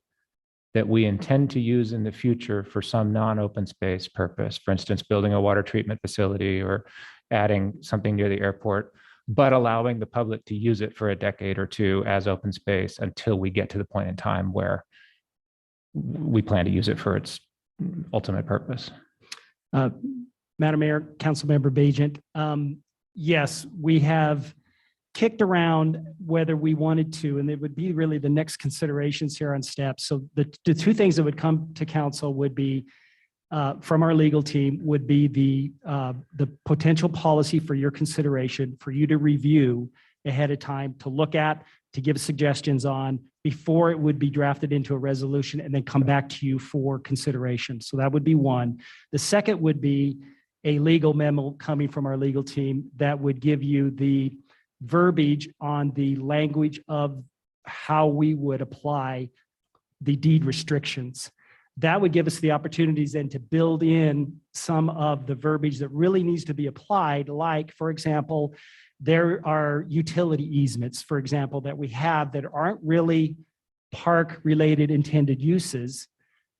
S6: that we intend to use in the future for some non-open space purpose. For instance, building a water treatment facility or adding something near the airport, but allowing the public to use it for a decade or two as open space until we get to the point in time where we plan to use it for its ultimate purpose.
S12: Madam Mayor, Councilmember Bajent, yes, we have kicked around whether we wanted to, and it would be really the next considerations here on steps. So the two things that would come to council would be from our legal team would be the potential policy for your consideration, for you to review ahead of time, to look at, to give suggestions on before it would be drafted into a resolution and then come back to you for consideration. So that would be one. The second would be a legal memo coming from our legal team that would give you the verbiage on the language of how we would apply the deed restrictions. That would give us the opportunities then to build in some of the verbiage that really needs to be applied. Like, for example, there are utility easements, for example, that we have that aren't really park-related intended uses,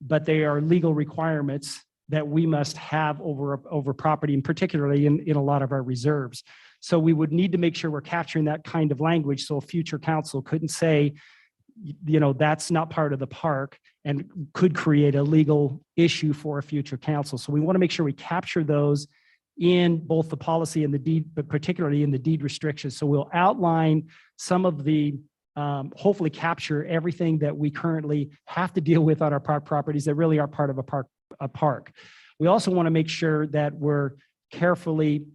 S12: but they are legal requirements that we must have over property, and particularly in a lot of our reserves. So we would need to make sure we're capturing that kind of language so a future council couldn't say, that's not part of the park, and could create a legal issue for a future council. So we want to make sure we capture those in both the policy and the deed, but particularly in the deed restrictions. So we'll outline some of the, hopefully capture everything that we currently have to deal with on our park properties that really are part of a park. We also want to make sure that we're carefully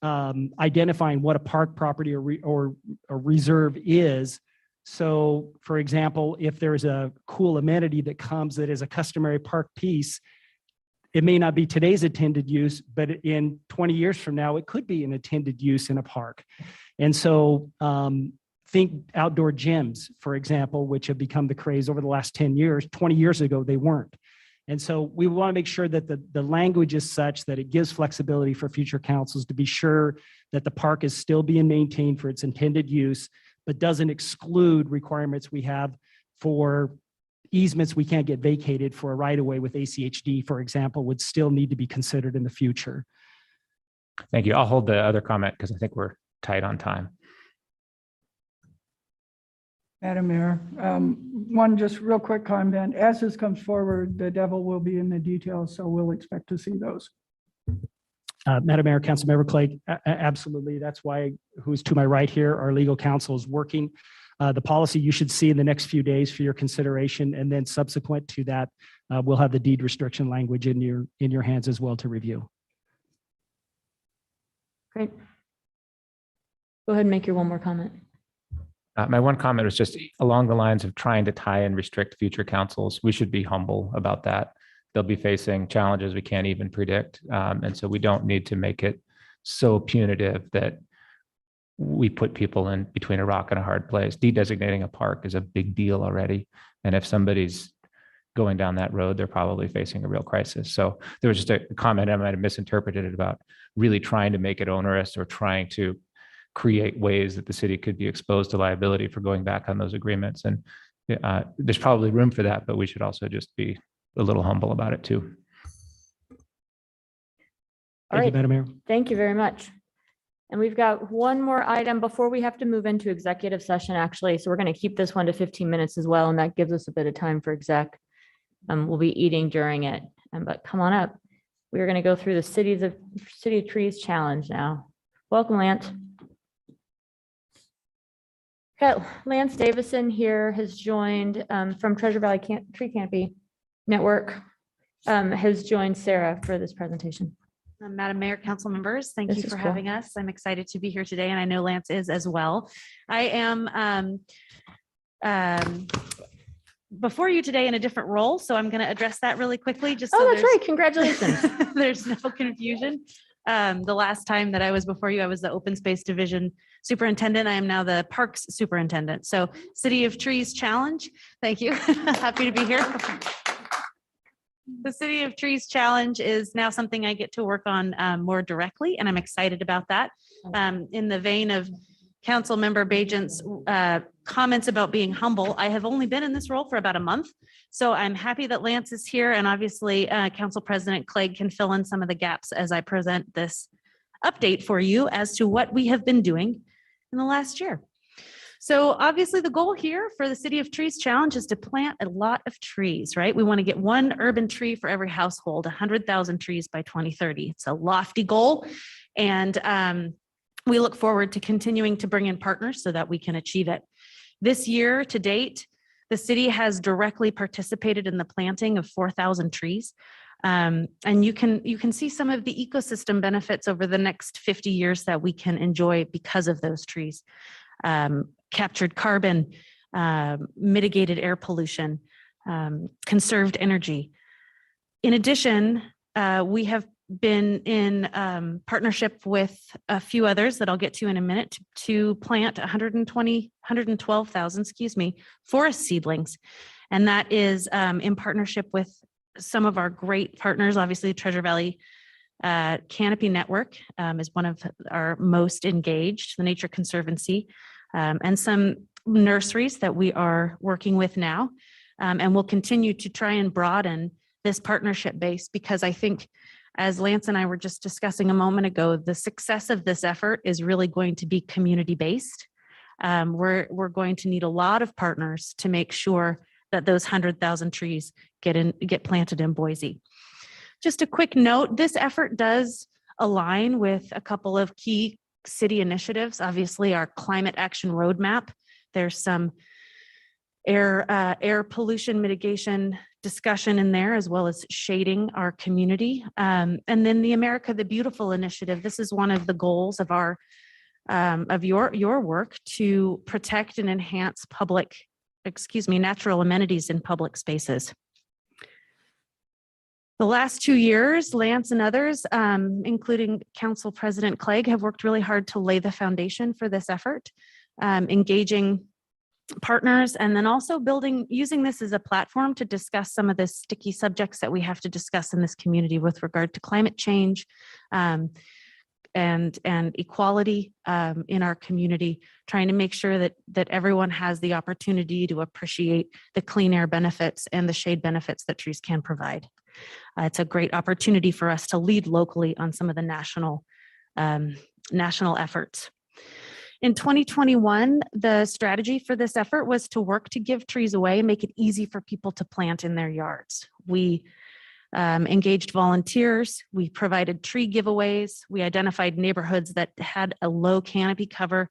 S12: identifying what a park property or a reserve is. So, for example, if there's a cool amenity that comes that is a customary park piece, it may not be today's intended use, but in 20 years from now, it could be an intended use in a park. And so think outdoor gyms, for example, which have become the craze over the last 10 years. 20 years ago, they weren't. And so we want to make sure that the language is such that it gives flexibility for future councils to be sure that the park is still being maintained for its intended use, but doesn't exclude requirements we have for easements we can't get vacated for a right-of-way with ACHD, for example, would still need to be considered in the future.
S6: Thank you. I'll hold the other comment because I think we're tight on time.
S4: Madam Mayor, one just real quick comment. As this comes forward, the devil will be in the details, so we'll expect to see those.
S12: Madam Mayor, Councilmember Clegg, absolutely. That's why who's to my right here, our legal counsel is working. The policy you should see in the next few days for your consideration, and then subsequent to that, we'll have the deed restriction language in your hands as well to review.
S1: Great. Go ahead and make your one more comment.
S6: My one comment was just along the lines of trying to tie and restrict future councils. We should be humble about that. They'll be facing challenges we can't even predict. And so we don't need to make it so punitive that we put people in between a rock and a hard place. Dedesignating a park is a big deal already. And if somebody's going down that road, they're probably facing a real crisis. So there was just a comment, I might have misinterpreted it, about really trying to make it onerous or trying to create ways that the city could be exposed to liability for going back on those agreements. And there's probably room for that, but we should also just be a little humble about it too.
S12: Thank you, Madam Mayor.
S1: Thank you very much. And we've got one more item before we have to move into executive session, actually. So we're going to keep this one to 15 minutes as well. And that gives us a bit of time for exec. We'll be eating during it. but come on up. We're going to go through the City of Trees Challenge now. Welcome, Lance. Okay, Lance Davison here has joined from Treasure Valley Tree Canopy Network, has joined Sarah for this presentation.
S13: Madam Mayor, council members, thank
S1: This
S13: you
S1: is
S13: for
S1: cool.
S13: having us. I'm excited to be here today, and I know Lance is as well. I am before you today in a different role, so I'm going to address that really quickly. Just so
S1: Oh, that's
S13: there's-
S1: right. Congratulations.
S13: there's no confusion. The last time that I was before you, I was the Open Space Division Superintendent. I am now the Parks Superintendent. So City of Trees Challenge. Thank you. Happy to be here. The City of Trees Challenge is now something I get to work on more directly, and I'm excited about that. In the vein of Council Member Bajent's comments about being humble, I have only been in this role for about a month. So I'm happy that Lance is here, and obviously Council President Clegg can fill in some of the gaps as I present this update for you as to what we have been doing in the last year. So obviously the goal here for the City of Trees Challenge is to plant a lot of trees, right? We want to get one urban tree for every household, 100,000 trees by 2030. It's a lofty goal. And we look forward to continuing to bring in partners so that we can achieve it. This year to date, the city has directly participated in the planting of 4,000 trees. And you can see some of the ecosystem benefits over the next 50 years that we can enjoy because of those trees. Captured carbon, mitigated air pollution, conserved energy. In addition, we have been in partnership with a few others that I'll get to in a minute to plant 112,000, forest seedlings. And that is in partnership with some of our great partners. Obviously, Treasure Valley Canopy Network is one of our most engaged, the Nature Conservancy, and some nurseries that we are working with now. And we'll continue to try and broaden this partnership base, because I think, as Lance and I were just discussing a moment ago, the success of this effort is really going to be community-based. We're going to need a lot of partners to make sure that those 100,000 trees get planted in Boise. Just a quick note, this effort does align with a couple of key city initiatives. Obviously, our climate action roadmap. There's some air pollution mitigation discussion in there, as well as shading our community. And then the America the Beautiful initiative. This is one of the goals of our your work to protect and enhance natural amenities in public spaces. The last 2 years, Lance and others, including Council President Clegg, have worked really hard to lay the foundation for this effort, engaging partners, and then also using this as a platform to discuss some of the sticky subjects that we have to discuss in this community with regard to climate change and equality in our community, trying to make sure that everyone has the opportunity to appreciate the clean air benefits and the shade benefits that trees can provide. It's a great opportunity for us to lead locally on some of the national efforts. In 2021, the strategy for this effort was to work to give trees away and make it easy for people to plant in their yards. We engaged volunteers, we provided tree giveaways, we identified neighborhoods that had a low canopy cover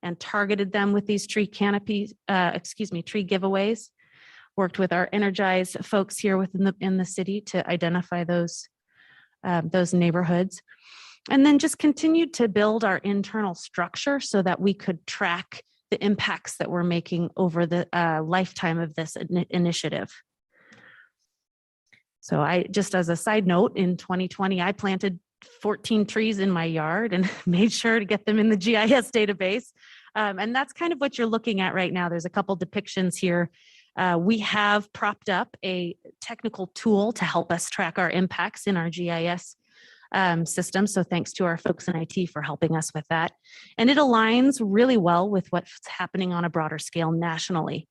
S13: and targeted them with these tree giveaways. Worked with our Energize folks here in the city to identify those neighborhoods. And then just continued to build our internal structure so that we could track the impacts that we're making over the lifetime of this initiative. So just as a side note, in 2020, I planted 14 trees in my yard and made sure to get them in the GIS database. And that's kind of what you're looking at right now. There's a couple depictions here. We have propped up a technical tool to help us track our impacts in our GIS system. So thanks to our folks in IT for helping us with that. And it aligns really well with what's happening on a broader scale nationally.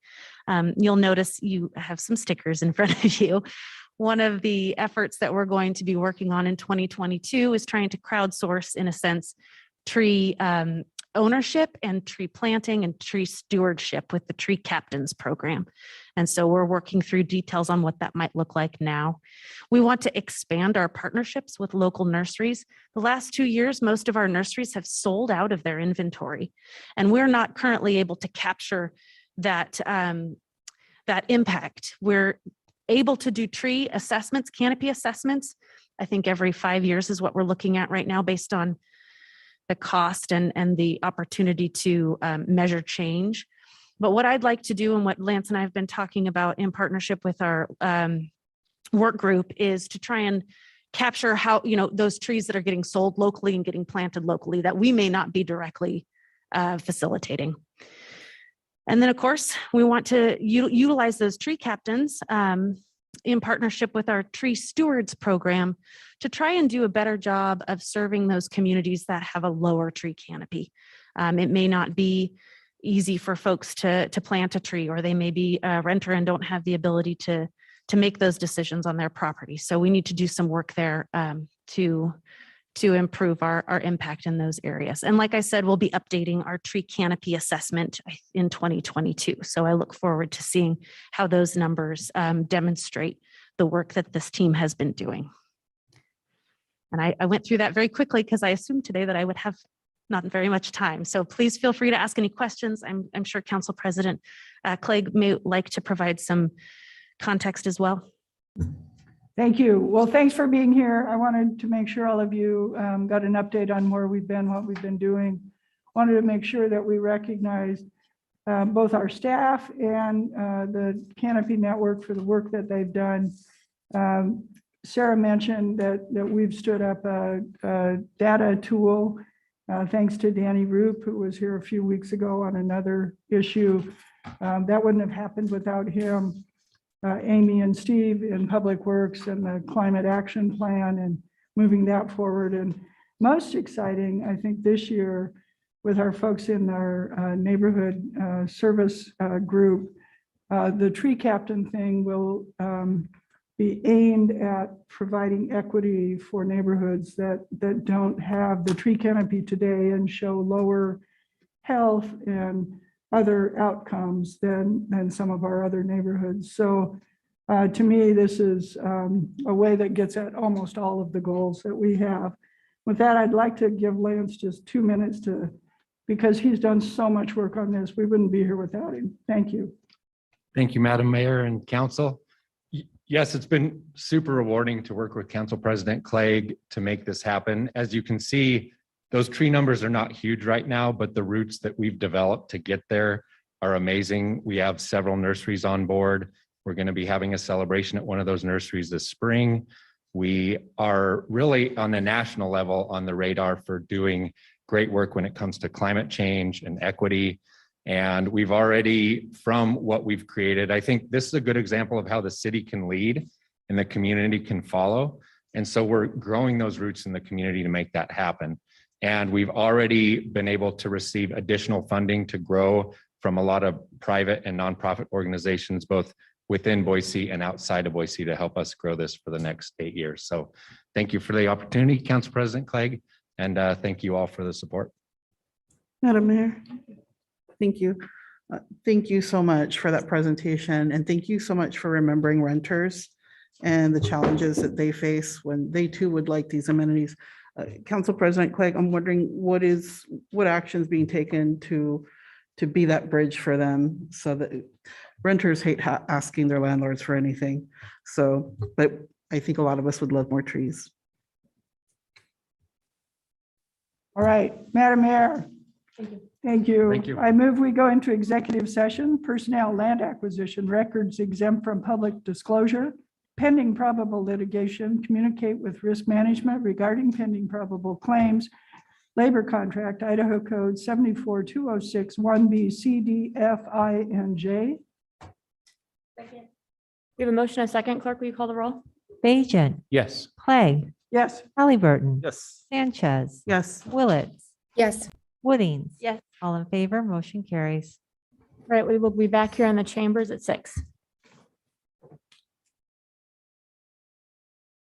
S13: You'll notice you have some stickers in front of you. One of the efforts that we're going to be working on in 2022 is trying to crowdsource, in a sense, tree ownership and tree planting and tree stewardship with the Tree Captains program. And so we're working through details on what that might look like now. We want to expand our partnerships with local nurseries. The last 2 years, most of our nurseries have sold out of their inventory, and we're not currently able to capture that, that impact. We're able to do tree assessments, canopy assessments. I think every 5 years is what we're looking at right now based on the cost and the opportunity to measure change. But what I'd like to do, and what Lance and I have been talking about in partnership with our work group, is to try and capture how, those trees that are getting sold locally and getting planted locally that we may not be directly facilitating. And then, of course, we want to utilize those tree captains in partnership with our tree stewards program to try and do a better job of serving those communities that have a lower tree canopy. It may not be easy for folks to plant a tree, or they may be a renter and don't have the ability to make those decisions on their property. So we need to do some work there to improve our impact in those areas. And like I said, we'll be updating our tree canopy assessment in 2022. So I look forward to seeing how those numbers demonstrate the work that this team has been doing. And I went through that very quickly because I assumed today that I would have not very much time. So please feel free to ask any questions. I'm sure Council President Clegg may like to provide some context as well.
S4: Thank you. Well, thanks for being here. I wanted to make sure all of you got an update on where we've been, what we've been doing. Wanted to make sure that we recognize both our staff and the Canopy Network for the work that they've done. Sarah mentioned that we've stood up a data tool thanks to Danny Roop, who was here a few weeks ago on another issue. That wouldn't have happened without him. Amy and Steve in Public Works and the Climate Action Plan and moving that forward. And most exciting, I think this year with our folks in our neighborhood service group, the tree captain thing will be aimed at providing equity for neighborhoods that don't have the tree canopy today and show lower health and other outcomes than some of our other neighborhoods. So to me, this is a way that gets at almost all of the goals that we have. With that, I'd like to give Lance just 2 minutes because he's done so much work on this. We wouldn't be here without him. Thank you.
S14: Thank you, Madam Mayor and Council. Yes, it's been super rewarding to work with Council President Clegg to make this happen. As you can see, those tree numbers are not huge right now, but the routes that we've developed to get there are amazing. We have several nurseries on board. We're going to be having a celebration at one of those nurseries this spring. We are really on a national level on the radar for doing great work when it comes to climate change and equity. And we've already, from what we've created, I think this is a good example of how the city can lead and the community can follow. And so we're growing those roots in the community to make that happen. And we've already been able to receive additional funding to grow from a lot of private and nonprofit organizations, both within Boise and outside of Boise, to help us grow this for the next 8 years. So thank you for the opportunity, Council President Clegg, and thank you all for the support.
S9: Madam Mayor, thank you. Thank you so much for that presentation, and thank you so much for remembering renters and the challenges that they face when they too would like these amenities. Council President Clegg, I'm wondering what actions being taken to be that bridge for them, so that renters hate asking their landlords for anything. So, but I think a lot of us would love more trees.
S4: All right, Madam Mayor. Thank you.
S14: Thank you.
S4: I move we go into executive session, personnel, land acquisition, records exempt from public disclosure, pending probable litigation, communicate with risk management regarding pending probable claims, labor contract, Idaho Code 74206 1B, C, D, F, I, and J.
S1: We have a motion, a second. Clerk, will you call the roll?
S2: Bajan,
S6: Yes.
S2: Clegg,
S4: Yes.
S2: Halliburton,
S7: Yes.
S2: Sanchez,
S9: Yes.
S2: Willetts,
S8: Yes.
S2: Woodings.
S1: Yes.
S2: All in favor, motion carries.
S1: Right, we will be back here in the chambers at 6.